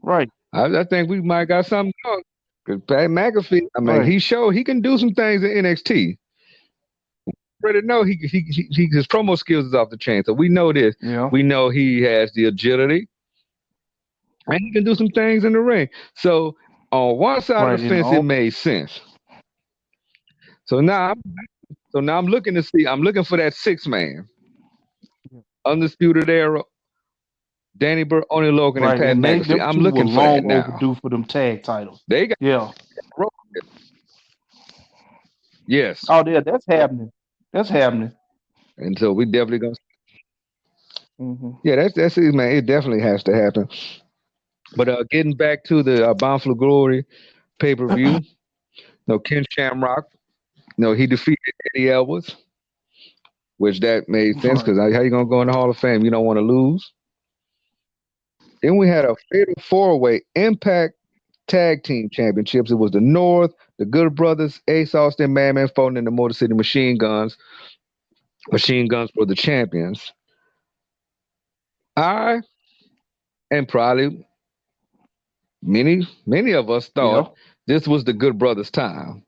Speaker 2: Right,
Speaker 1: I think we might got something going. Because Pat McAfee, I mean,
Speaker 2: right.
Speaker 1: he showed he can do some things in NXT. Already know his promo skills is off the chain. So we know this.
Speaker 2: Yeah,
Speaker 1: We know he has the agility and he can do some things in the ring. So on one side of
Speaker 2: right.
Speaker 1: the
Speaker 2: And
Speaker 1: fence, it
Speaker 2: all
Speaker 1: made sense. So now, I'm looking to see. I'm looking for that 6 man, Undisputed Era, Danny Burke, Oney Logan, and
Speaker 2: right.
Speaker 1: Pat
Speaker 2: And
Speaker 1: McAfee.
Speaker 2: them
Speaker 1: I'm
Speaker 2: two were
Speaker 1: looking for that
Speaker 2: long
Speaker 1: now.
Speaker 2: overdue for them tag titles.
Speaker 1: They got
Speaker 2: Yeah.
Speaker 1: yes,
Speaker 2: Oh, yeah, that's happening. That's happening.
Speaker 1: and so we definitely gonna.
Speaker 2: Hmm.
Speaker 1: Yeah, that's it, man. It definitely has to happen. But getting back to the Bound for Glory pay-per-view, Ken Shamrock, he defeated Eddie Edwards, which that made sense
Speaker 2: Right,
Speaker 1: because how you gonna go in the Hall of Fame? You don't want to lose. Then we had a fatal four-way Impact Tag Team Championships. It was the North, the Good Brothers, Ace Austin, Madman Fulton, and the Motor City Machine Guns. Machine Guns were the champions. I and probably many of us
Speaker 2: yeah.
Speaker 1: thought this was the Good Brothers' time,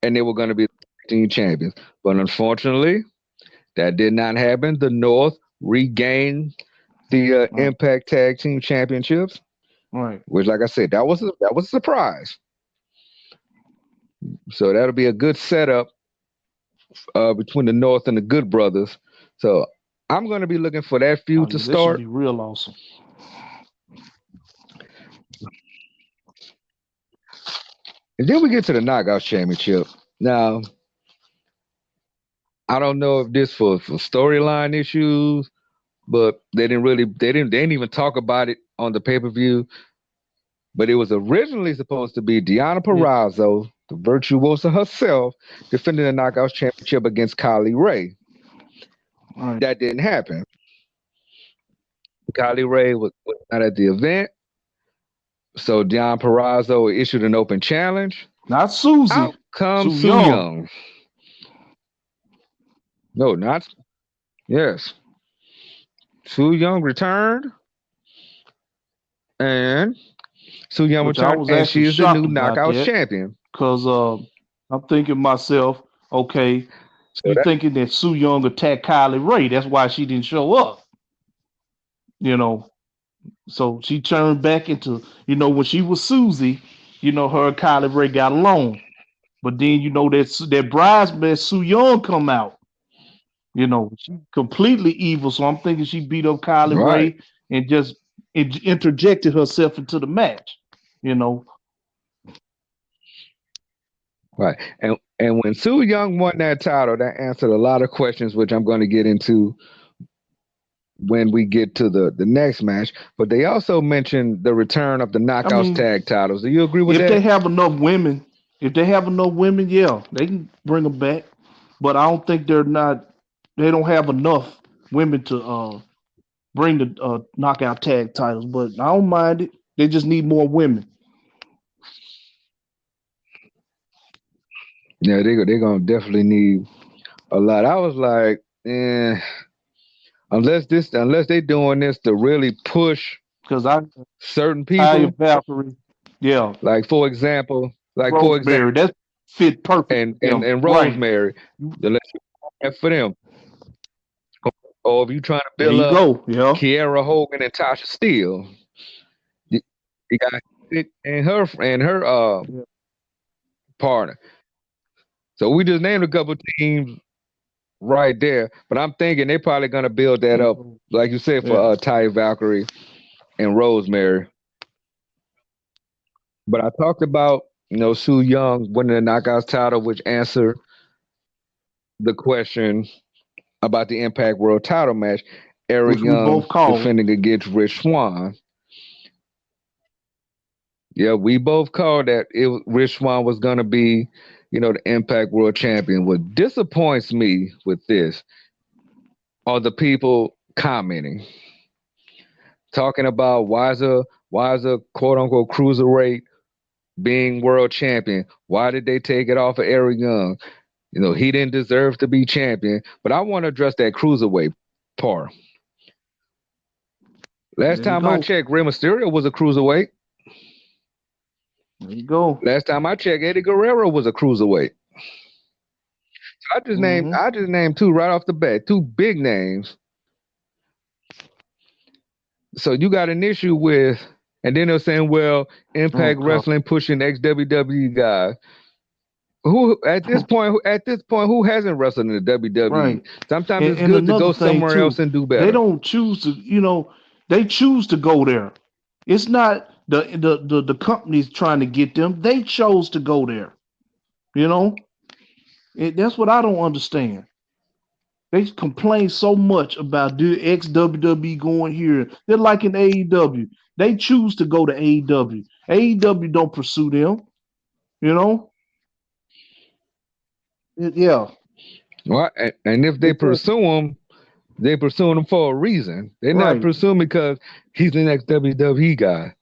Speaker 1: and they were going to be the team champions. But unfortunately, that did not happen. The North regained the
Speaker 2: Right,
Speaker 1: Impact Tag Team Championships,
Speaker 2: right.
Speaker 1: which, like I said, that was a surprise. So that'll be a good setup between the North and the Good Brothers. So I'm going to be looking for that
Speaker 2: Oh
Speaker 1: feud to
Speaker 2: yeah, this should
Speaker 1: start.
Speaker 2: be real awesome.
Speaker 1: And then we get to the Knockouts Championship. Now, I don't know if this for storyline issues, but they didn't even talk about it on the pay-per-view. But it was originally supposed to be Deonna
Speaker 2: Yeah.
Speaker 1: Purrazzo, the virtuosa herself, defending the Knockouts Championship against Kylie Ray.
Speaker 2: Right.
Speaker 1: That didn't happen. Kylie Ray was not at the event. So Deonna Purrazzo issued an open challenge.
Speaker 2: Not Susie.
Speaker 1: Out comes
Speaker 2: Sue
Speaker 1: Su
Speaker 2: Young.
Speaker 1: Young. No, not yes. Su Young returned, and Su Yung
Speaker 2: which I
Speaker 1: returned,
Speaker 2: was
Speaker 1: and she
Speaker 2: actually
Speaker 1: is the new
Speaker 2: shocked about
Speaker 1: Knockouts
Speaker 2: that
Speaker 1: champion.
Speaker 2: because I'm thinking myself, okay,
Speaker 1: So
Speaker 2: you thinking that Su Yung attacked Kylie Ray? That's why she didn't show up. You know, so she turned back into, when she was Susie, her and Kylie Ray got along. But then that bridesmaid Su Yung come out. She completely evil. So I'm thinking she beat up Kylie
Speaker 1: right,
Speaker 2: Ray and just interjected herself into the match. You know,
Speaker 1: right. And when Su Yung won that title, that answered a lot of questions, which I'm going to get into when we get to the next match. But they also mentioned the return of the
Speaker 2: I
Speaker 1: Knockouts
Speaker 2: mean,
Speaker 1: tag titles. Do you agree with
Speaker 2: if they
Speaker 1: that?
Speaker 2: have enough women, yeah, they can bring them back. But I don't think they don't have enough women to bring the knockout tag titles. But I don't mind it. They just need more women.
Speaker 1: Yeah, they're gonna definitely need a lot. I was like, unless they doing this to really push
Speaker 2: Because I
Speaker 1: certain
Speaker 2: Taya
Speaker 1: people,
Speaker 2: Valkyrie, yeah,
Speaker 1: like for example,
Speaker 2: Rosemary, that fit perfect
Speaker 1: and
Speaker 2: for
Speaker 1: and
Speaker 2: them.
Speaker 1: and
Speaker 2: Right.
Speaker 1: Rosemary, unless you want that for them, or if you trying to
Speaker 2: There
Speaker 1: build
Speaker 2: you
Speaker 1: up
Speaker 2: go. Yeah.
Speaker 1: Kiera Hogan and Tasha Steele, you, you got it and her
Speaker 2: Yeah.
Speaker 1: partner. So we just named a couple teams right there, but I'm thinking they're probably gonna build that up, like you said, for
Speaker 2: Yeah.
Speaker 1: Ty Valkyrie and Rosemary. But I talked about Su Yung winning the Knockouts title, which answered the question about the Impact World title match. Eric
Speaker 2: Which we
Speaker 1: Young
Speaker 2: both called.
Speaker 1: defending against Rich Swann. Yeah, we both called that Rich Swann was gonna be, the Impact World Champion. What disappoints me with this are the people commenting, talking about why is a quote unquote cruiserweight being world champion? Why did they take it off of Eric Young? He didn't deserve to be champion. But I want to address that cruiserweight part. Last
Speaker 2: There you
Speaker 1: time I
Speaker 2: go.
Speaker 1: checked, Rey Mysterio was a cruiserweight.
Speaker 2: There you go.
Speaker 1: Last time I checked, Eddie Guerrero was a cruiserweight.
Speaker 2: Mm-hmm.
Speaker 1: I just named two right off the bat, two big names. So you got an issue with, and then they're saying, well,
Speaker 2: Oh
Speaker 1: Impact
Speaker 2: God.
Speaker 1: Wrestling pushing ex WWE guys. Who at this point who hasn't wrestled in the WWE?
Speaker 2: Right.
Speaker 1: Sometimes
Speaker 2: And,
Speaker 1: it's
Speaker 2: and
Speaker 1: good to
Speaker 2: another
Speaker 1: go
Speaker 2: thing
Speaker 1: somewhere
Speaker 2: too,
Speaker 1: else and do
Speaker 2: they
Speaker 1: better.
Speaker 2: don't choose to. They choose to go there. It's not the companies trying to get them. They chose to go there. You know. That's what I don't understand. They complain so much about the ex WWE going here. They're like in AEW. They choose to go to AEW. AEW don't pursue them. You know. Yeah.
Speaker 1: Well, and if they
Speaker 2: Exactly.
Speaker 1: pursue him, they pursuing him for a reason. They're not
Speaker 2: Right.
Speaker 1: pursuing because he's the next WWE guy.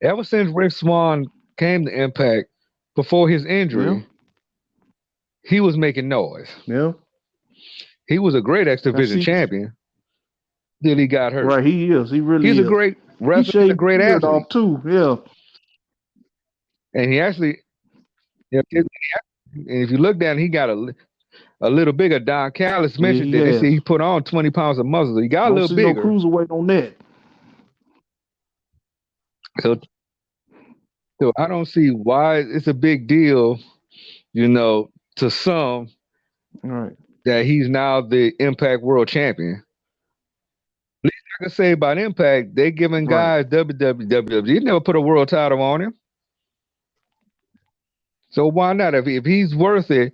Speaker 1: Ever since Rick Swan came to Impact before his
Speaker 2: Yeah.
Speaker 1: injury, he was making noise.
Speaker 2: Yeah.
Speaker 1: He was a great X
Speaker 2: I
Speaker 1: Division
Speaker 2: see.
Speaker 1: champion till he got hurt.
Speaker 2: Right, he is. He
Speaker 1: He's
Speaker 2: really
Speaker 1: a
Speaker 2: is.
Speaker 1: great
Speaker 2: He
Speaker 1: wrestler and a
Speaker 2: shaved
Speaker 1: great
Speaker 2: his beard
Speaker 1: athlete.
Speaker 2: off too. Yeah.
Speaker 1: And he actually, and if you look down, he got a little bigger. Don Callis
Speaker 2: Yeah,
Speaker 1: mentioned
Speaker 2: he
Speaker 1: that they
Speaker 2: has.
Speaker 1: said he put on 20 pounds of muscle. He
Speaker 2: I
Speaker 1: got a
Speaker 2: don't
Speaker 1: little
Speaker 2: see no
Speaker 1: bigger.
Speaker 2: cruiserweight on that.
Speaker 1: So, so I don't see why it's a big deal, to some
Speaker 2: All right.
Speaker 1: that he's now the Impact World Champion. Least I can say about Impact, they giving
Speaker 2: Right.
Speaker 1: guys WWE. He never put a world title on him. So why not? If he's worth it,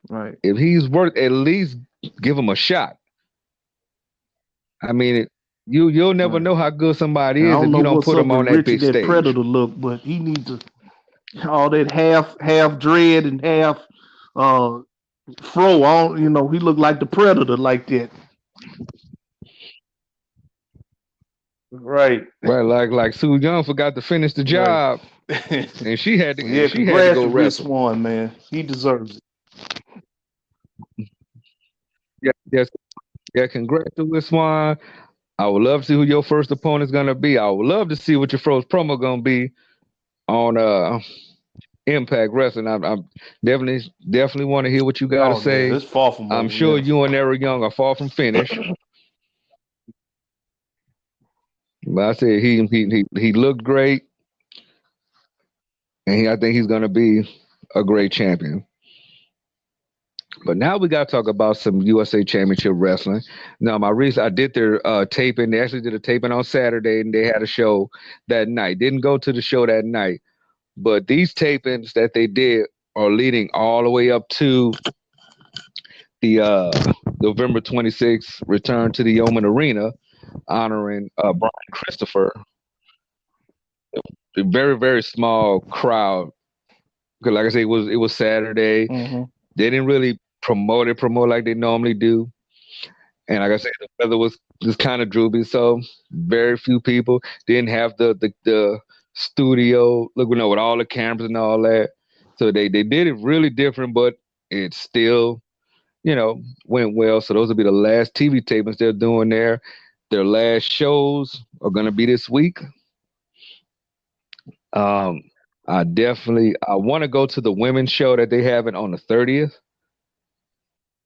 Speaker 2: Right.
Speaker 1: if he's worth, at least give him a shot. I mean, you'll never
Speaker 2: Right.
Speaker 1: know how good somebody
Speaker 2: And I
Speaker 1: is
Speaker 2: don't
Speaker 1: if
Speaker 2: know
Speaker 1: you don't
Speaker 2: what's
Speaker 1: put
Speaker 2: up
Speaker 1: them
Speaker 2: with
Speaker 1: on that
Speaker 2: Richard,
Speaker 1: big
Speaker 2: that
Speaker 1: stage.
Speaker 2: predator look, but he needs to all that half dread and half uh fro on. He looked like the predator like that. Right.
Speaker 1: Right, like Sue Young forgot to finish the
Speaker 2: Right.
Speaker 1: job, and she had to
Speaker 2: Yeah.
Speaker 1: and she had to
Speaker 2: Congrats
Speaker 1: go
Speaker 2: to Rich
Speaker 1: wrestle.
Speaker 2: Swan, man. He deserves it.
Speaker 1: Yeah, yes, yeah. Congrats to Swan. I would love to see who your first opponent's gonna be. I would love to see what your first promo gonna be on Impact Wrestling. I'm definitely want to hear what you got to
Speaker 2: Oh yeah,
Speaker 1: say.
Speaker 2: it's far from
Speaker 1: I'm
Speaker 2: over.
Speaker 1: sure
Speaker 2: Yes.
Speaker 1: you and Eric Young are far from finished. But I said he looked great, and I think he's gonna be a great champion. But now we got to talk about some USA Championship Wrestling. Now, I did their taping. They actually did a taping on Saturday, and they had a show that night. Didn't go to the show that night, but these tapings that they did are leading all the way up to the November 26th return to the Yeoman Arena, honoring Brian Christopher. A very very small crowd. Because like I said, it was Saturday.
Speaker 2: Mm-hmm.
Speaker 1: They didn't really promote like they normally do. And like I said, the weather was just kind of droopy, so very few people didn't have the studio look, with all the cameras and all that. So they did it really different, but it still, went well. So those will be the last TV tapings they're doing there. Their last shows are gonna be this week. Um, I want to go to the women's show that they have it on the 30th,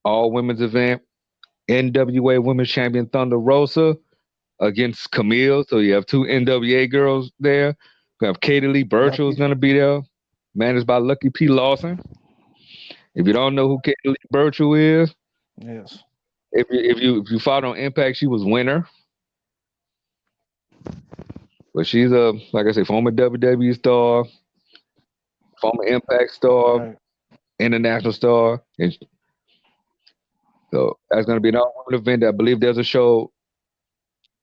Speaker 1: all women's event. NWA Women's Champion Thunder Rosa against Camille. So you have two NWA girls there. We have Katie Lee Burchill is
Speaker 2: Lucky.
Speaker 1: going to be there, managed by Lucky P. Lawson. If you don't know who Katie Lee Burchill is,
Speaker 2: Yes.
Speaker 1: if you followed on Impact, she was winner. But she's a, like I say, former WWE star, former Impact star,
Speaker 2: Right.
Speaker 1: international star, and so that's going to be an all-women event. I believe there's a show.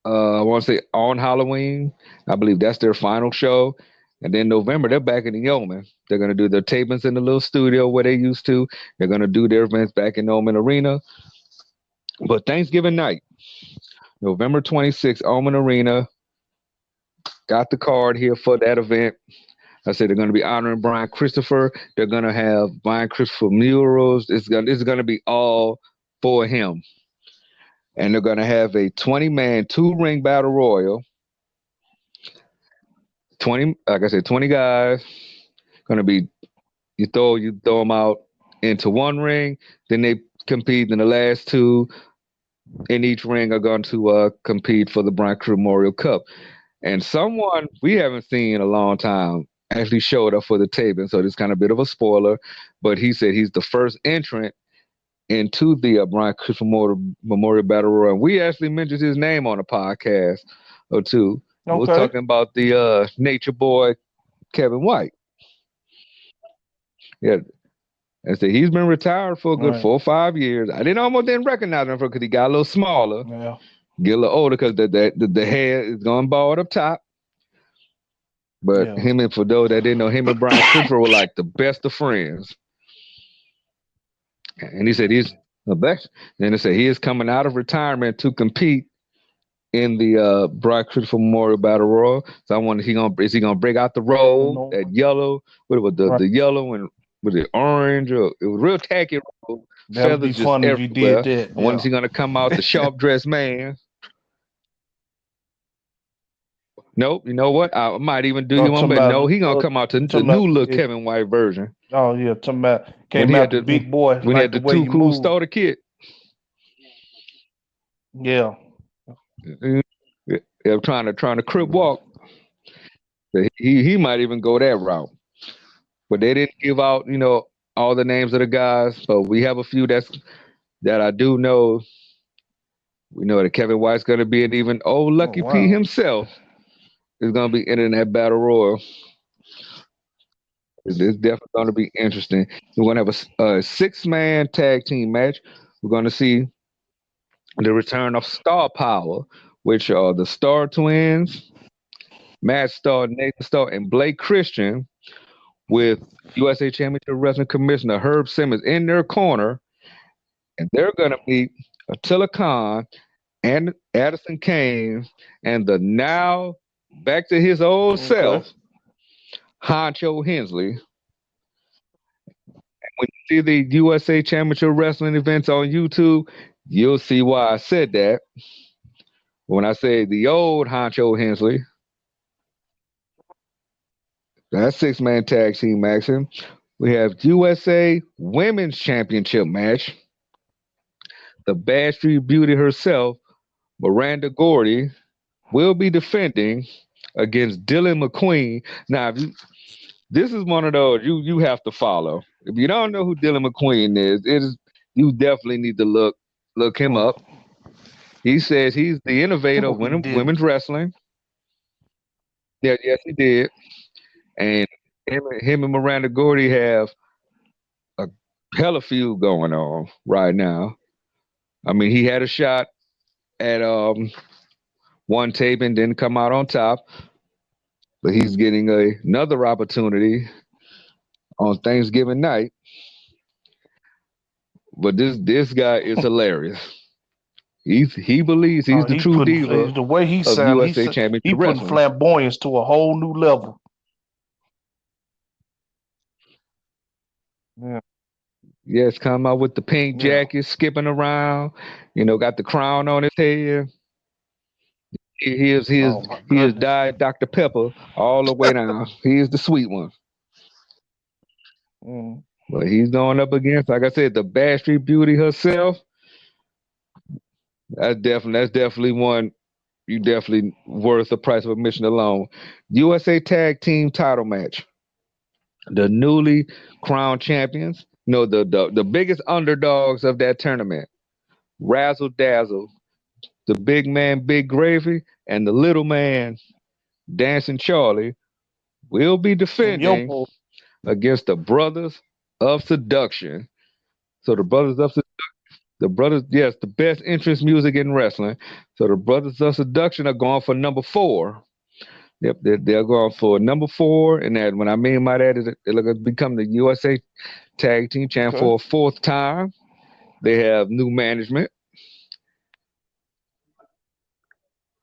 Speaker 1: I want to say on Halloween. I believe that's their final show. And then November, they're back in the Yeoman. They're going to do their tapings in the little studio where they used to. They're going to do their events back in Yeoman Arena. But Thanksgiving night, November 26th, Yeoman Arena, got the card here for that event. I said they're going to be honoring Brian Christopher. They're going to have Brian Christopher murals. It's going to be all for him. And they're going to have a 20-man, two-ring battle royal. 20, like I said, 20 guys. Going to be you throw them out into one ring, then they compete. Then the last two in each ring are going to compete for the Brian Crew Memorial Cup. And someone we haven't seen in a long time actually showed up for the taping, so it's kind of a bit of a spoiler. But he said he's the first entrant into the Brian Crew Memorial Battle Royal. And we actually mentioned his name on a podcast or two. We was
Speaker 2: Okay.
Speaker 1: talking about the Nature Boy Kevin White. Yeah, and so he's been retired for a good
Speaker 2: Right.
Speaker 1: 4 or 5 years. I didn't recognize him because he got a little smaller,
Speaker 2: Yeah.
Speaker 1: get a little older because the hair is going bald up top. But
Speaker 2: Yeah.
Speaker 1: him and for those that didn't know, him and Brian Christopher were like the best of friends. And he said he's the best. And they said he is coming out of retirement to compete in the Brian Christopher Memorial Battle Royal. So I wonder is he gonna break out the robe,
Speaker 2: No.
Speaker 1: that yellow, what was
Speaker 2: Right.
Speaker 1: the yellow and was it orange or it was real tacky robe,
Speaker 2: That'd be
Speaker 1: feathers just
Speaker 2: fun if you did
Speaker 1: everywhere.
Speaker 2: that.
Speaker 1: I wonder is
Speaker 2: Yeah.
Speaker 1: he gonna come out the sharp dressed man? Nope. You know what? I might even do
Speaker 2: Oh,
Speaker 1: you one,
Speaker 2: talking
Speaker 1: but no,
Speaker 2: about.
Speaker 1: he gonna come out to the
Speaker 2: Talking
Speaker 1: new
Speaker 2: about.
Speaker 1: look Kevin White version
Speaker 2: Oh yeah. Talking about
Speaker 1: when
Speaker 2: came out the big boy
Speaker 1: he
Speaker 2: like
Speaker 1: had
Speaker 2: the
Speaker 1: the
Speaker 2: way
Speaker 1: Too
Speaker 2: he
Speaker 1: Cool
Speaker 2: moved.
Speaker 1: starter kit.
Speaker 2: Yeah.
Speaker 1: Yeah, trying to crib walk. He might even go that route. But they didn't give out, all the names of the guys. But we have a few that I do know. We know that Kevin White's gonna be, and even old
Speaker 2: Oh
Speaker 1: Lucky P
Speaker 2: wow.
Speaker 1: himself is gonna be entering that battle royal. It's definitely gonna be interesting. We're gonna have a six-man tag team match. We're gonna see the return of Star Power, which are the Star Twins, Matt Starr, Nathan Starr, and Blake Christian, with USA Championship Wrestling Commissioner Herb Simmons in their corner, and they're gonna meet Attila Khan and Addison Kane and the now back to his old
Speaker 2: Okay.
Speaker 1: self, Honcho Hensley. When you see the USA Championship Wrestling events on YouTube, you'll see why I said that. When I say the old Honcho Hensley, that's 6-man tag team action. We have USA Women's Championship match. The Bad Street Beauty herself, Miranda Gordy, will be defending against Dylan McQueen. Now, this is one of those you have to follow. If you don't know who Dylan McQueen is, you definitely need to look him up. He says he's the innovator of women's wrestling. Yeah, yes, he did. And him and Miranda Gordy have a hella feud going on right now. I mean, he had a shot at one tape and didn't come out on top, but he's getting another opportunity on Thanksgiving night. But this guy is hilarious. He believes he's the true diva
Speaker 2: the way he
Speaker 1: of
Speaker 2: sound,
Speaker 1: USA Championship
Speaker 2: he putting
Speaker 1: Wrestling.
Speaker 2: flamboyance to a whole new level. Yeah.
Speaker 1: Yes, come out with the pink jacket, skipping around. Got the crown on his head. He is dyed Dr. Pepper all the way down. He is the sweet one. But he's going up against, like I said, the Bad Street Beauty herself. That's definitely one you definitely worth the price of admission alone. USA Tag Team title match. The newly crowned champions, the biggest underdogs of that tournament. Razzle Dazzle, the big man Big Gravy, and the little man Dancing Charlie will be defending against the Brothers of Seduction. So the Brothers of yes, the best entrance music in wrestling. So the Brothers of Seduction are going for number 4. Yep, they're going for number 4, and that what I mean by that is they're going to become the USA Tag Team Champ for a 4th time. They have new management,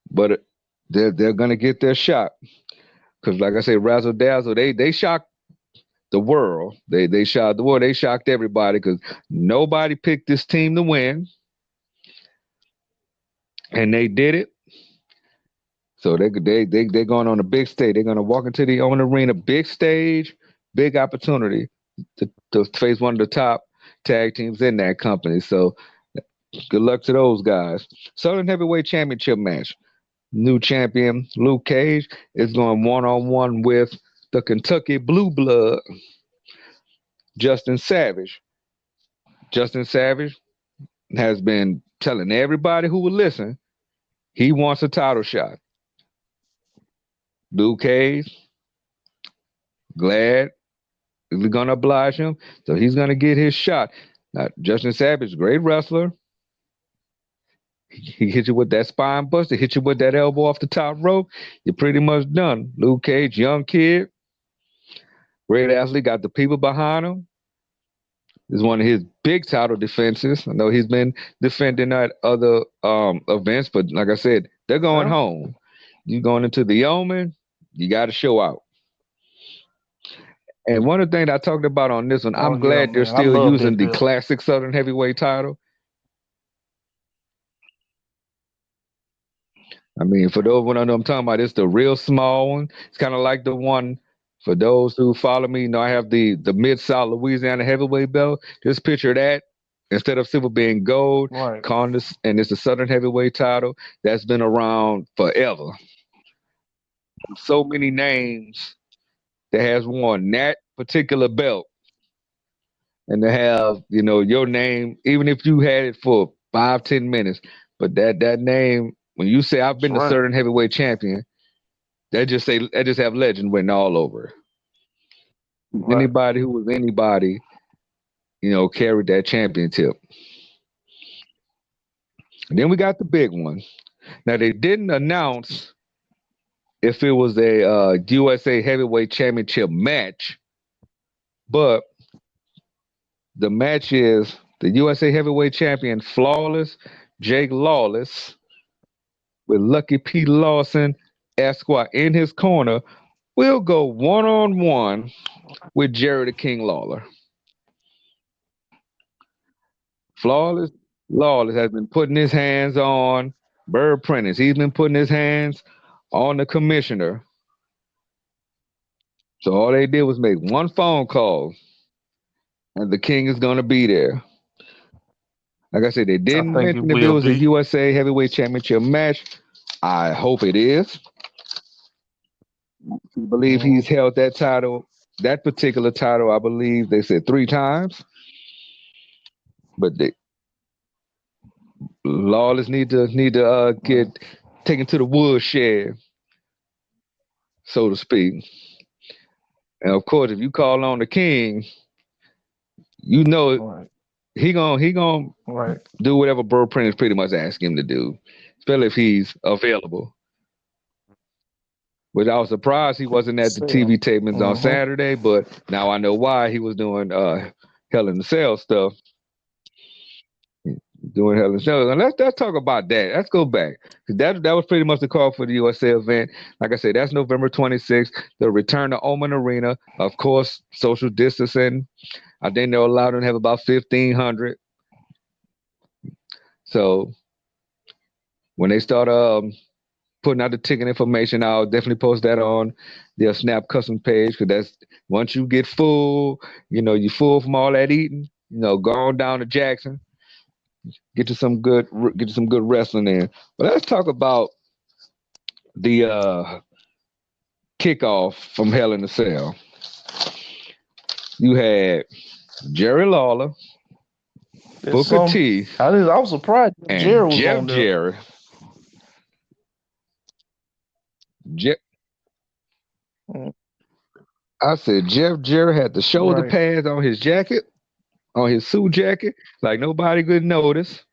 Speaker 1: but they're going to get their shot because, like I say, Razzle Dazzle they shocked the world. They shocked the world. They shocked everybody because nobody picked this team to win, and they did it. So they're going on a big stage. They're going to walk into the own arena, big stage, big opportunity to face one of the top tag teams in that company. So good luck to those guys. Southern Heavyweight Championship match. New champion Luke Cage is going one-on-one with the Kentucky Blue Blood, Justin Savage. Justin Savage has been telling everybody who will listen he wants a title shot. Luke Cage, glad we're going to oblige him. So he's going to get his shot. Now, Justin Savage, great wrestler. He hit you with that spine buster, hit you with that elbow off the top rope. You're pretty much done. Luke Cage, young kid, great athlete, got the people behind him. This is one of his big title defenses. I know he's been defending at other events, but like I said, they're going home. You going into the Yeoman, you got to show out. And one of the things I talked about on this one, I'm glad they're still using the classic Southern Heavyweight title. I mean, for those who don't know what I'm talking about, it's the real small one. It's kind of like the one, for those who follow me, I have the Mid-South Louisiana heavyweight belt. Just picture that. Instead of silver being gold, calling this, and it's the Southern Heavyweight title that's been around forever. So many names that has won that particular belt. And to have, your name, even if you had it for 5-10 minutes, but that name, when you say I've been the Southern Heavyweight champion, that just have legend written all over. Anybody who was anybody, carried that championship. And then we got the big one. Now they didn't announce if it was a USA Heavyweight Championship match, but the match is the USA Heavyweight Champion Flawless Jake Lawless with Lucky P. Lawson Esquire in his corner will go one-on-one with Jerry the King Lawler. Flawless has been putting his hands on Bird Prentice. He's been putting his hands on the commissioner. So all they did was make one phone call, and the king is gonna be there. Like I said, they
Speaker 2: I
Speaker 1: didn't
Speaker 2: think it
Speaker 1: mention if it
Speaker 2: will
Speaker 1: was a
Speaker 2: be.
Speaker 1: USA Heavyweight Championship match. I hope it is. I believe he's
Speaker 2: Mhm.
Speaker 1: held that title, that particular title. I believe they said 3 times, but they Lawless need to get
Speaker 2: Right.
Speaker 1: taken to the woodshed, so to speak. And of course, if you call on the king, you know
Speaker 2: Right.
Speaker 1: he gonna
Speaker 2: Right.
Speaker 1: do whatever Bird Prentice pretty much asked him to do, especially if he's available. But I was surprised he wasn't at the
Speaker 2: Sell.
Speaker 1: TV tapings on
Speaker 2: Mm-hmm.
Speaker 1: Saturday. But now I know why he was doing Hell in the Cell stuff, doing Hell in the Cell. And let's talk about that. Let's go back, 'cause that was pretty much the call for the USA event. Like I said, that's November 26th. The return to Oman Arena, of course, social distancing. I think they're allowed to have about 1,500. So when they start putting out the ticket information, I'll definitely post that on their Snap custom page, because that's once you get full, you full from all that eating, go on down to Jackson, get you some good wrestling in. But let's talk about the kickoff from Hell in the Cell. You had Jerry Lawler,
Speaker 2: There's
Speaker 1: Booker
Speaker 2: some.
Speaker 1: T,
Speaker 2: I was surprised that
Speaker 1: and
Speaker 2: Jared was
Speaker 1: Jeff
Speaker 2: on there.
Speaker 1: Jarrett. Je-
Speaker 2: Mm.
Speaker 1: I said Jeff Jarrett had the shoulder
Speaker 2: Right.
Speaker 1: pads on his jacket, on his suit jacket, like nobody could notice.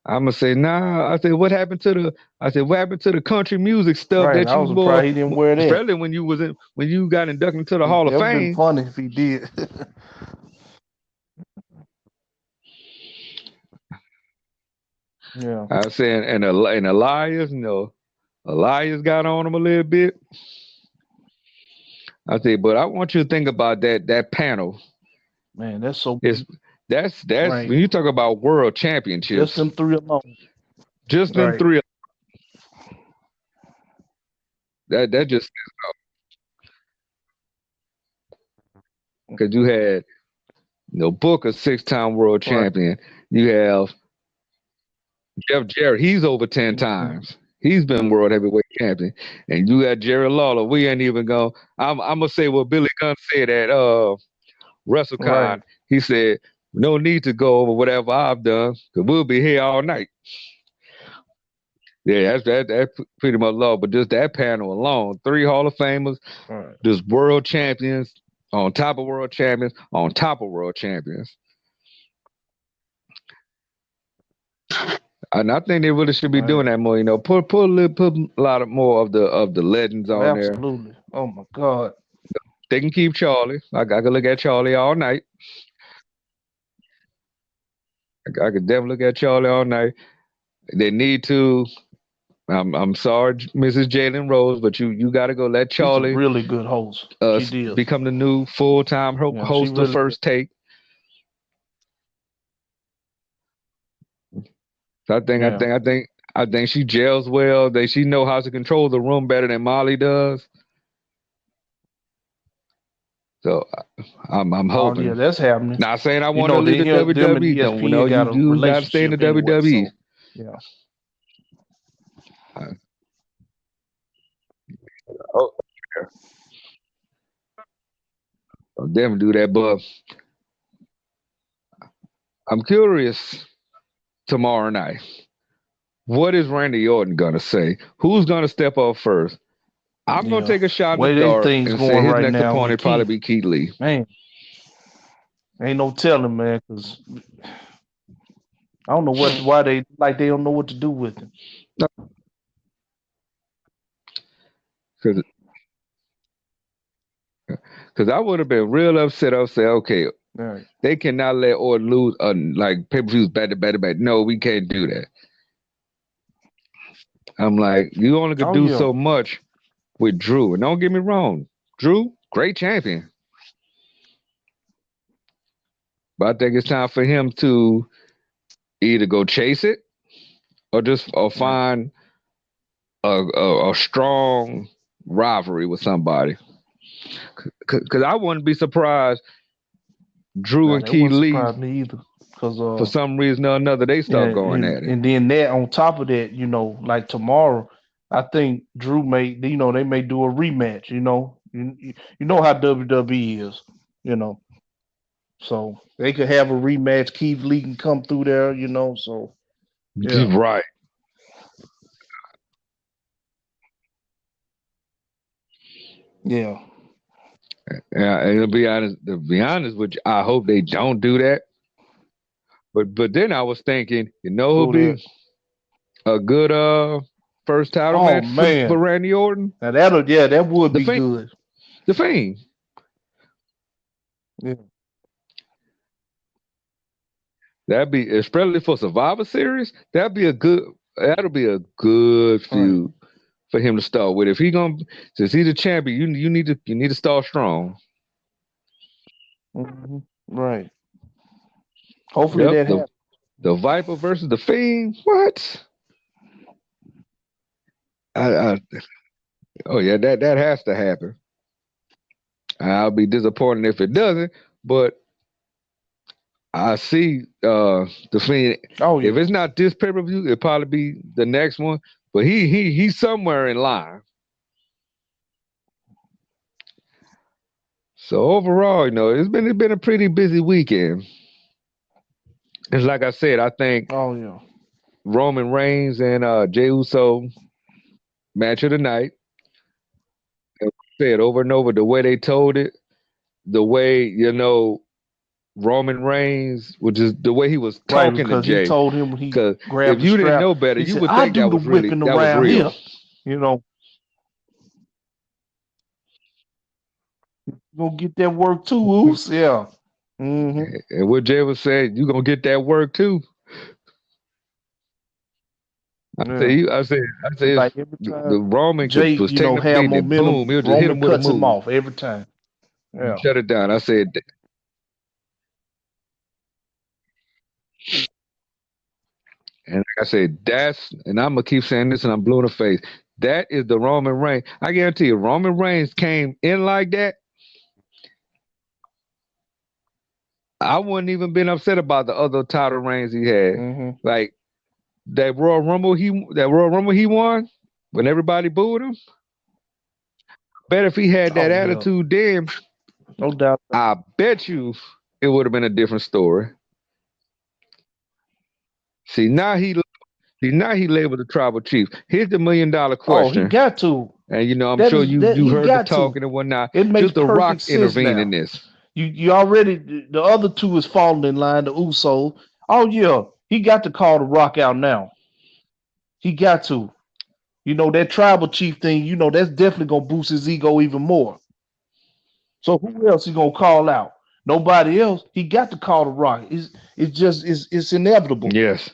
Speaker 1: I'm gonna say, nah. I said, what happened to the country music stuff
Speaker 2: Right.
Speaker 1: that
Speaker 2: I
Speaker 1: you
Speaker 2: was
Speaker 1: wore,
Speaker 2: surprised he didn't wear that.
Speaker 1: especially when you got inducted into the Hall of
Speaker 2: That would have been
Speaker 1: Fame?
Speaker 2: funny if he did. Yeah.
Speaker 1: I was saying, and Elias, Elias got on him a little bit. I said, but I want you to think about that panel.
Speaker 2: Man, that's so
Speaker 1: It's that's
Speaker 2: right.
Speaker 1: when you talk about world
Speaker 2: Just
Speaker 1: championships,
Speaker 2: them three alone.
Speaker 1: just them
Speaker 2: Right.
Speaker 1: three. That just because you had Booker, 6-time world
Speaker 2: Right.
Speaker 1: champion. You have Jeff Jarrett, he's over 10
Speaker 2: Mhm.
Speaker 1: times. He's been world heavyweight champion. And you got Jerry Lawler. We ain't even going. I'm gonna say what Billy Gunn said at WrestleCon.
Speaker 2: Right.
Speaker 1: He said, no need to go over whatever I've done, because we'll be here all night. Yeah, that's pretty much low. But just that panel alone, 3 Hall of Famers,
Speaker 2: Right.
Speaker 1: just world champions on top of world champions on top of world champions. And I think they really should be
Speaker 2: Right.
Speaker 1: doing that more. Put a lot of more of the legends
Speaker 2: Oh,
Speaker 1: on there.
Speaker 2: absolutely. Oh my God.
Speaker 1: They can keep Charlie. I could look at Charlie all night. I could definitely look at Charlie all night. They need to. I'm sorry, Mrs. Jalen Rose, but you got to go let
Speaker 2: She's a
Speaker 1: Charlie
Speaker 2: really good host. She did.
Speaker 1: become the new full time
Speaker 2: Yeah, she
Speaker 1: host of
Speaker 2: really
Speaker 1: First Take. So
Speaker 2: yeah.
Speaker 1: I think she gels well. She know how to control the room better than Molly does. So I'm
Speaker 2: Oh yeah,
Speaker 1: hoping.
Speaker 2: that's happening.
Speaker 1: Not saying I
Speaker 2: You
Speaker 1: want to
Speaker 2: know,
Speaker 1: leave the
Speaker 2: them and
Speaker 1: WWE. Don't
Speaker 2: ESPN got a
Speaker 1: you got to stay in the
Speaker 2: relationship anyway.
Speaker 1: WWE.
Speaker 2: So yeah.
Speaker 1: Uh, oh, I'll definitely do that. But I'm curious tomorrow night. What is Randy Orton gonna say? Who's gonna step up first? I'm gonna
Speaker 2: Yeah.
Speaker 1: take a shot in the
Speaker 2: Way they
Speaker 1: dark
Speaker 2: things
Speaker 1: and say
Speaker 2: going
Speaker 1: his
Speaker 2: right
Speaker 1: next
Speaker 2: now with
Speaker 1: opponent probably
Speaker 2: Keith,
Speaker 1: be Keith Lee.
Speaker 2: man, ain't no telling, man, because I don't know why they don't know what to do with him.
Speaker 1: Because I would have been real upset. I'll say, okay,
Speaker 2: Right.
Speaker 1: they cannot let Orton lose like pay-per-views back to back to back. No, we can't do that. I'm like, you only could
Speaker 2: Oh
Speaker 1: do
Speaker 2: yeah.
Speaker 1: so much with Drew. And don't get me wrong, Drew, great champion. But I think it's time for him to either go chase it or
Speaker 2: Right.
Speaker 1: find a strong rivalry with somebody. Because I wouldn't be surprised Drew
Speaker 2: Now
Speaker 1: and
Speaker 2: that
Speaker 1: Keith
Speaker 2: wouldn't
Speaker 1: Lee,
Speaker 2: surprise me either, because
Speaker 1: for some reason or another, they
Speaker 2: yeah,
Speaker 1: start going at it.
Speaker 2: and then that on top of that, like tomorrow, I think Drew they may do a rematch. You know how WWE is, you know, so they could have a rematch. Keith Lee can come through there, so yeah,
Speaker 1: Right.
Speaker 2: yeah.
Speaker 1: Yeah, and to be honest with you, I hope they don't do that. But then I was thinking, who'd
Speaker 2: Who that?
Speaker 1: be a good first title
Speaker 2: Oh
Speaker 1: match for
Speaker 2: man,
Speaker 1: Randy Orton?
Speaker 2: now that would
Speaker 1: The
Speaker 2: be
Speaker 1: Fiend.
Speaker 2: good.
Speaker 1: The Fiend.
Speaker 2: Yeah,
Speaker 1: That'd be, especially for Survivor Series. That'll be a good
Speaker 2: right.
Speaker 1: feud for him to start with. If he gonna Since he's the champion, you need to start strong.
Speaker 2: Right. Hopefully
Speaker 1: Yep.
Speaker 2: that
Speaker 1: The
Speaker 2: happens.
Speaker 1: the Viper versus the Fiend. What? I Oh yeah, that has to happen. I'll be disappointed if it doesn't, but I see the Fiend.
Speaker 2: Oh
Speaker 1: If
Speaker 2: yeah.
Speaker 1: it's not this pay-per-view, it'll probably be the next one. But he's somewhere in line. So overall, it's been a pretty busy weekend. It's like I said, I think
Speaker 2: Oh yeah.
Speaker 1: Roman Reigns and Jey Uso match of the night. And said over and over the way they told it, the way Roman Reigns, which is the way he was
Speaker 2: Right,
Speaker 1: talking to
Speaker 2: because he
Speaker 1: Jay.
Speaker 2: told him when he
Speaker 1: Because if
Speaker 2: grabbed the
Speaker 1: you didn't
Speaker 2: strap,
Speaker 1: know better,
Speaker 2: he
Speaker 1: you
Speaker 2: said,
Speaker 1: would
Speaker 2: "I
Speaker 1: think
Speaker 2: do the whipping
Speaker 1: that was
Speaker 2: around
Speaker 1: real.
Speaker 2: here." You gonna get that work too, Oos? Yeah. Mm-hmm.
Speaker 1: And what Jay was saying, you gonna get that work too.
Speaker 2: Yeah.
Speaker 1: I
Speaker 2: It's
Speaker 1: said, if
Speaker 2: like every
Speaker 1: the
Speaker 2: time
Speaker 1: Roman
Speaker 2: Jay,
Speaker 1: was taking a
Speaker 2: have
Speaker 1: beating, and
Speaker 2: momentum,
Speaker 1: boom, he'll just hit
Speaker 2: Roman
Speaker 1: him with a
Speaker 2: cuts him
Speaker 1: move,
Speaker 2: off every time. Yeah.
Speaker 1: shut it down. I said, and like I said, and I'm gonna keep saying this, and I'm blue in the face. That is the Roman Reigns. I guarantee you, Roman Reigns came in like that. I wouldn't even been upset about the other title reigns he had.
Speaker 2: Mm-hmm.
Speaker 1: Like that Royal Rumble he won when everybody booed him. Bet if he had that
Speaker 2: Oh yeah.
Speaker 1: attitude then,
Speaker 2: No doubt.
Speaker 1: I bet you it would have been a different story. See now he labeled the tribal chief. Here's the $1 million
Speaker 2: Oh, he
Speaker 1: question.
Speaker 2: got to.
Speaker 1: And I'm
Speaker 2: That
Speaker 1: sure
Speaker 2: is
Speaker 1: you
Speaker 2: that
Speaker 1: you
Speaker 2: he
Speaker 1: heard the
Speaker 2: got to.
Speaker 1: talking and whatnot.
Speaker 2: It makes
Speaker 1: Should The Rock
Speaker 2: perfect sense
Speaker 1: intervene in
Speaker 2: now.
Speaker 1: this?
Speaker 2: You already the other two is falling in line. The Usos. Oh yeah, he got to call the Rock out now. He got to. That tribal chief thing. That's definitely gonna boost his ego even more. So who else he gonna call out? Nobody else. He got to call the Rock. It's inevitable.
Speaker 1: Yes.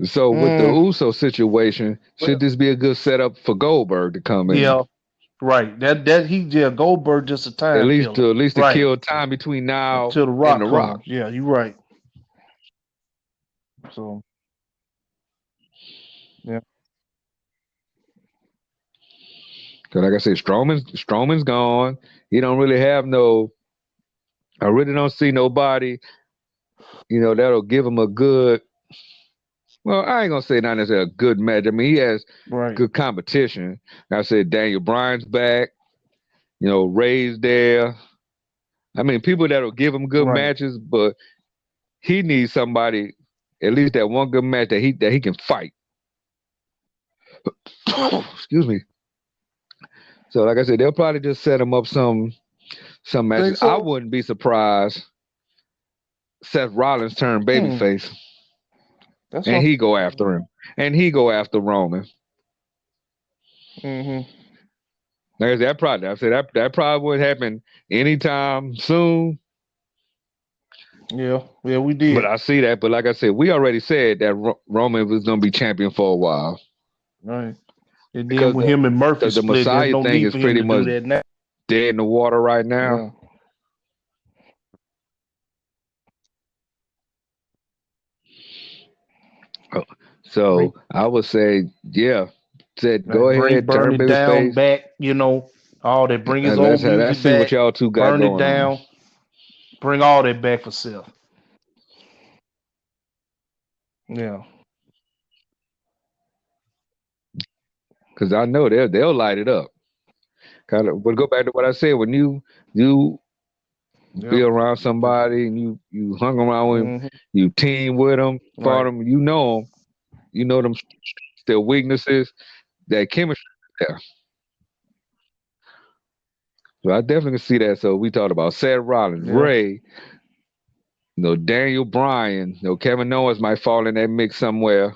Speaker 1: So with the
Speaker 2: Mm,
Speaker 1: Uso situation, should
Speaker 2: well,
Speaker 1: this be a good setup for Goldberg to come in?
Speaker 2: yeah, right. Goldberg just a
Speaker 1: At
Speaker 2: time
Speaker 1: least
Speaker 2: killer.
Speaker 1: to at least to
Speaker 2: Right.
Speaker 1: kill time between now
Speaker 2: Until the
Speaker 1: and
Speaker 2: Rock
Speaker 1: The Rock.
Speaker 2: comes. Yeah, you're right. So yeah.
Speaker 1: Cause like I said, Strowman's gone. He don't really have no. I really don't see nobody. That'll give him a good. Well, I ain't gonna say not necessarily a good match. I mean, he has
Speaker 2: Right.
Speaker 1: good competition. Like I said, Daniel Bryan's back. Ray's there. I mean, people that'll give him good
Speaker 2: Right.
Speaker 1: matches, but he needs somebody, at least that one good match that he can fight. Excuse me. So, like I said, they'll probably just set him up some matches.
Speaker 2: Think
Speaker 1: I
Speaker 2: so?
Speaker 1: wouldn't be surprised Seth Rollins turned
Speaker 2: Hmm.
Speaker 1: babyface
Speaker 2: That's
Speaker 1: and
Speaker 2: what.
Speaker 1: he go after him, and he go after Roman.
Speaker 2: Mm-hmm.
Speaker 1: Like I said, that probably would happen anytime soon.
Speaker 2: Yeah. Yeah, we
Speaker 1: But
Speaker 2: did.
Speaker 1: I see that. But like I said, we already said that Roman was going to be champion for a while
Speaker 2: Right. And then
Speaker 1: because
Speaker 2: when him and Murphy
Speaker 1: the
Speaker 2: split, there's
Speaker 1: Messiah
Speaker 2: no
Speaker 1: thing
Speaker 2: need
Speaker 1: is
Speaker 2: for him
Speaker 1: pretty
Speaker 2: to do
Speaker 1: much
Speaker 2: that now.
Speaker 1: dead in the water right now.
Speaker 2: Yeah.
Speaker 1: So
Speaker 2: Bring,
Speaker 1: I would say, yeah, said go
Speaker 2: like
Speaker 1: ahead,
Speaker 2: burn
Speaker 1: turn
Speaker 2: it
Speaker 1: baby's
Speaker 2: down
Speaker 1: face,
Speaker 2: back, all that. Bring his
Speaker 1: and let's
Speaker 2: old
Speaker 1: have let's
Speaker 2: music
Speaker 1: see what
Speaker 2: back,
Speaker 1: y'all two got
Speaker 2: burn it
Speaker 1: going on.
Speaker 2: down, bring all that back for self. Yeah.
Speaker 1: Because I know they'll light it up. Kind of. But go back to what I said when you be
Speaker 2: Yep.
Speaker 1: around somebody and you hung around with 'em,
Speaker 2: Hmm.
Speaker 1: you team with them, fought
Speaker 2: Right.
Speaker 1: them, you know them their weaknesses, that chemistry there. So I definitely can see that. So we talked about Seth Rollins,
Speaker 2: Yeah.
Speaker 1: Ray, Daniel Bryan, Kevin Owens might fall in that mix somewhere.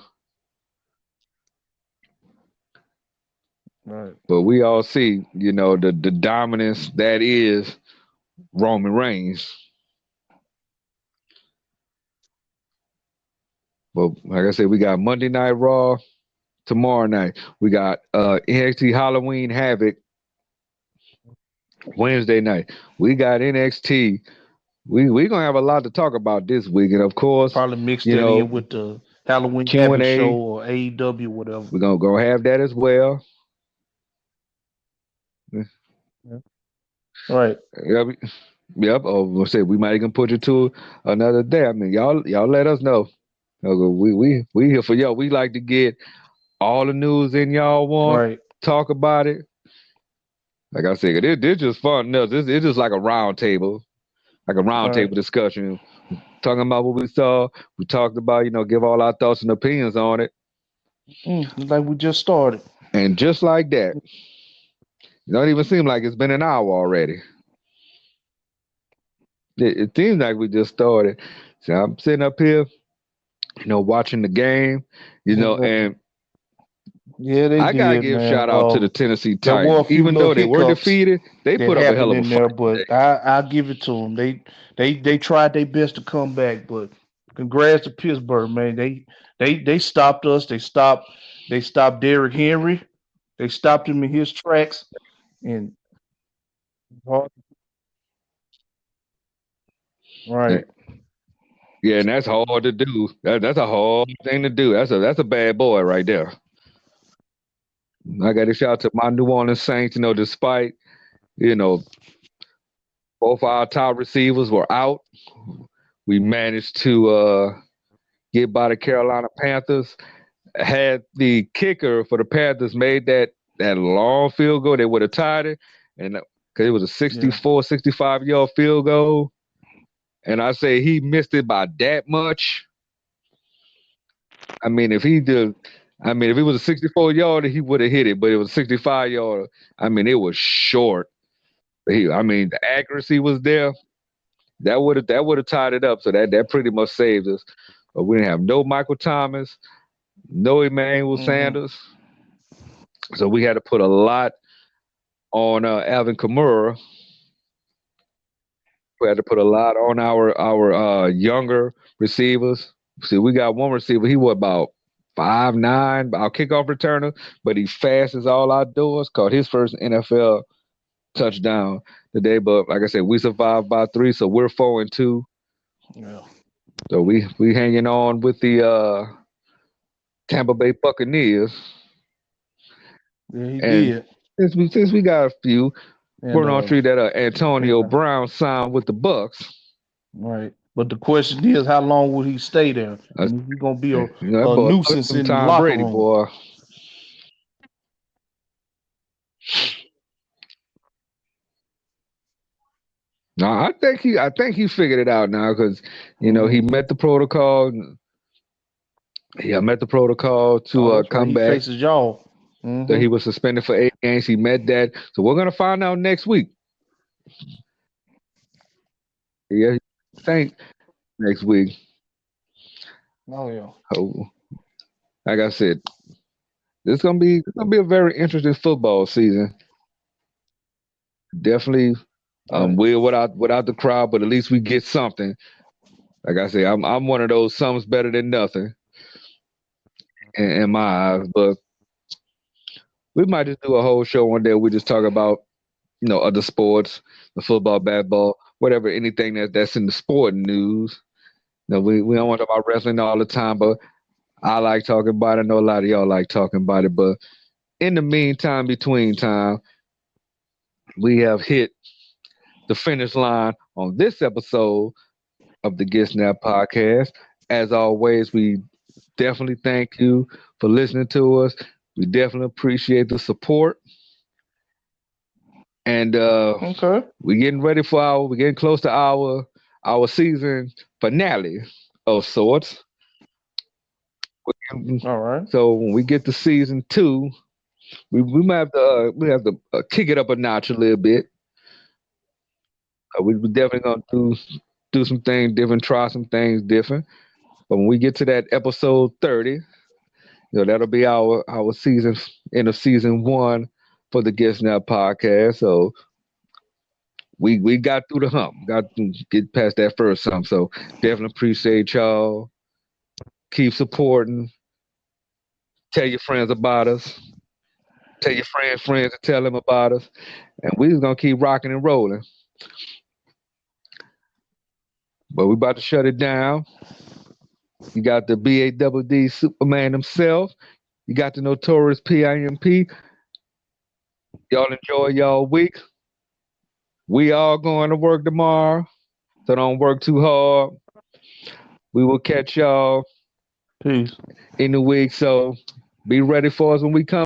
Speaker 2: Right.
Speaker 1: But we all see, the dominance that is Roman Reigns. But like I said, we got Monday Night Raw tomorrow night. We got NXT Halloween Havoc Wednesday night. We got NXT. We gonna have a lot to talk about this week, and of course,
Speaker 2: Probably mix
Speaker 1: you
Speaker 2: that in
Speaker 1: know
Speaker 2: with the Halloween
Speaker 1: Q and
Speaker 2: Havoc show
Speaker 1: A.
Speaker 2: or AEW, whatever.
Speaker 1: We're gonna go have that as well.
Speaker 2: Yeah. Right.
Speaker 1: Yep. Yep. Oh, we'll say we might even put it to another day. I mean, y'all let us know. We here for y'all. We like to get all the news in y'all want.
Speaker 2: Right.
Speaker 1: Talk about it. Like I said, this just fun. No, it's just like a round
Speaker 2: Right.
Speaker 1: table discussion. Talking about what we saw. We talked about, give all our thoughts and opinions on it.
Speaker 2: Like we just started.
Speaker 1: And just like that, it don't even seem like it's been an hour already. It seems like we just started. So I'm sitting up here, watching the game, and
Speaker 2: Yeah, they
Speaker 1: I gotta
Speaker 2: did,
Speaker 1: give
Speaker 2: man.
Speaker 1: shout out to the Tennessee
Speaker 2: There were a
Speaker 1: Titans.
Speaker 2: few
Speaker 1: Even
Speaker 2: little
Speaker 1: though they were
Speaker 2: hiccups
Speaker 1: defeated, they
Speaker 2: that
Speaker 1: put up a hell
Speaker 2: happened
Speaker 1: of a
Speaker 2: in there,
Speaker 1: fight
Speaker 2: but
Speaker 1: today.
Speaker 2: I give it to them. They tried their best to come back, but congrats to Pittsburgh, man. They stopped us. They stopped Derrick Henry. They stopped him in his tracks. And
Speaker 1: And-
Speaker 2: right,
Speaker 1: yeah, and that's hard to do. That's a hard thing to do. That's a bad boy right there. I got to shout out to my New Orleans Saints. Despite you know both our top receivers were out, we managed to get by the Carolina Panthers. Had the kicker for the Panthers made that long field goal, they would have tied it, and because it was a
Speaker 2: yeah.
Speaker 1: 64, 65-yard field goal, and I say he missed it by that much. I mean, if it was a 64-yarder, he would have hit it, but it was a 65-yarder. I mean, it was short. The accuracy was there. That would have tied it up. So that pretty much saved us. But we didn't have no Michael Thomas, no Emmanuel
Speaker 2: Hmm.
Speaker 1: Sanders. So we had to put a lot on Alvin Kamara. We had to put a lot on our younger receivers. See, we got one receiver. He was about 5'9", our kickoff returner, but he fast as all outdoors. Caught his first NFL touchdown today. But like I said, we survived by 3, so we're 4-2.
Speaker 2: Yeah.
Speaker 1: So we hanging on with the Tampa Bay Buccaneers.
Speaker 2: Yeah, he
Speaker 1: And
Speaker 2: did.
Speaker 1: since we got a few,
Speaker 2: And
Speaker 1: we're on tree that Antonio
Speaker 2: yeah,
Speaker 1: Brown signed with the Bucks.
Speaker 2: right. But the question is, how long will he stay there?
Speaker 1: Uh,
Speaker 2: And is he gonna be
Speaker 1: that
Speaker 2: a
Speaker 1: boy
Speaker 2: nuisance
Speaker 1: some
Speaker 2: in the
Speaker 1: Tom
Speaker 2: locker
Speaker 1: Brady,
Speaker 2: room?
Speaker 1: boy. No, I think he figured it out now because he
Speaker 2: Hmm.
Speaker 1: met the protocol. He met the protocol
Speaker 2: Oh,
Speaker 1: to
Speaker 2: that's right.
Speaker 1: come
Speaker 2: He
Speaker 1: back.
Speaker 2: faces y'all.
Speaker 1: So
Speaker 2: Hmm.
Speaker 1: he was suspended for 8 games. He met that. So we're gonna find out next week. Yeah, think next week.
Speaker 2: Oh yeah.
Speaker 1: Oh, like I said, it's gonna be a very interesting football season. Definitely,
Speaker 2: Right.
Speaker 1: weird without the crowd, but at least we get something. Like I say, I'm one of those some's better than nothing in my eyes. But we might just do a whole show one day. We just talk about other sports, the football, basketball, whatever, anything that's in the sport news. We don't want to talk about wrestling all the time, but I like talking about it. I know a lot of y'all like talking about it. But in the meantime, between time, we have hit the finish line on this episode of the Get Snap podcast. As always, we definitely thank you for listening to us. We definitely appreciate the support. And
Speaker 2: Okay.
Speaker 1: we're getting close to our season finale of sorts.
Speaker 2: All right.
Speaker 1: So when we get to season 2, we might have to kick it up a notch a little bit. We definitely gonna do some things different, try some things different. But when we get to that episode 30, that'll be our season end of season 1 for the Get Snap podcast. So we got through the hump, got to get past that first hump. So definitely appreciate y'all. Keep supporting. Tell your friends about us. Tell your friends to tell them about us. And we just gonna keep rocking and rolling. But we about to shut it down. You got the BaDD Superman himself. You got the notorious PIMP. Y'all enjoy y'all week. We all going to work tomorrow, so don't work too hard. We will catch y'all
Speaker 2: Peace.
Speaker 1: in the week, so be ready for us when we come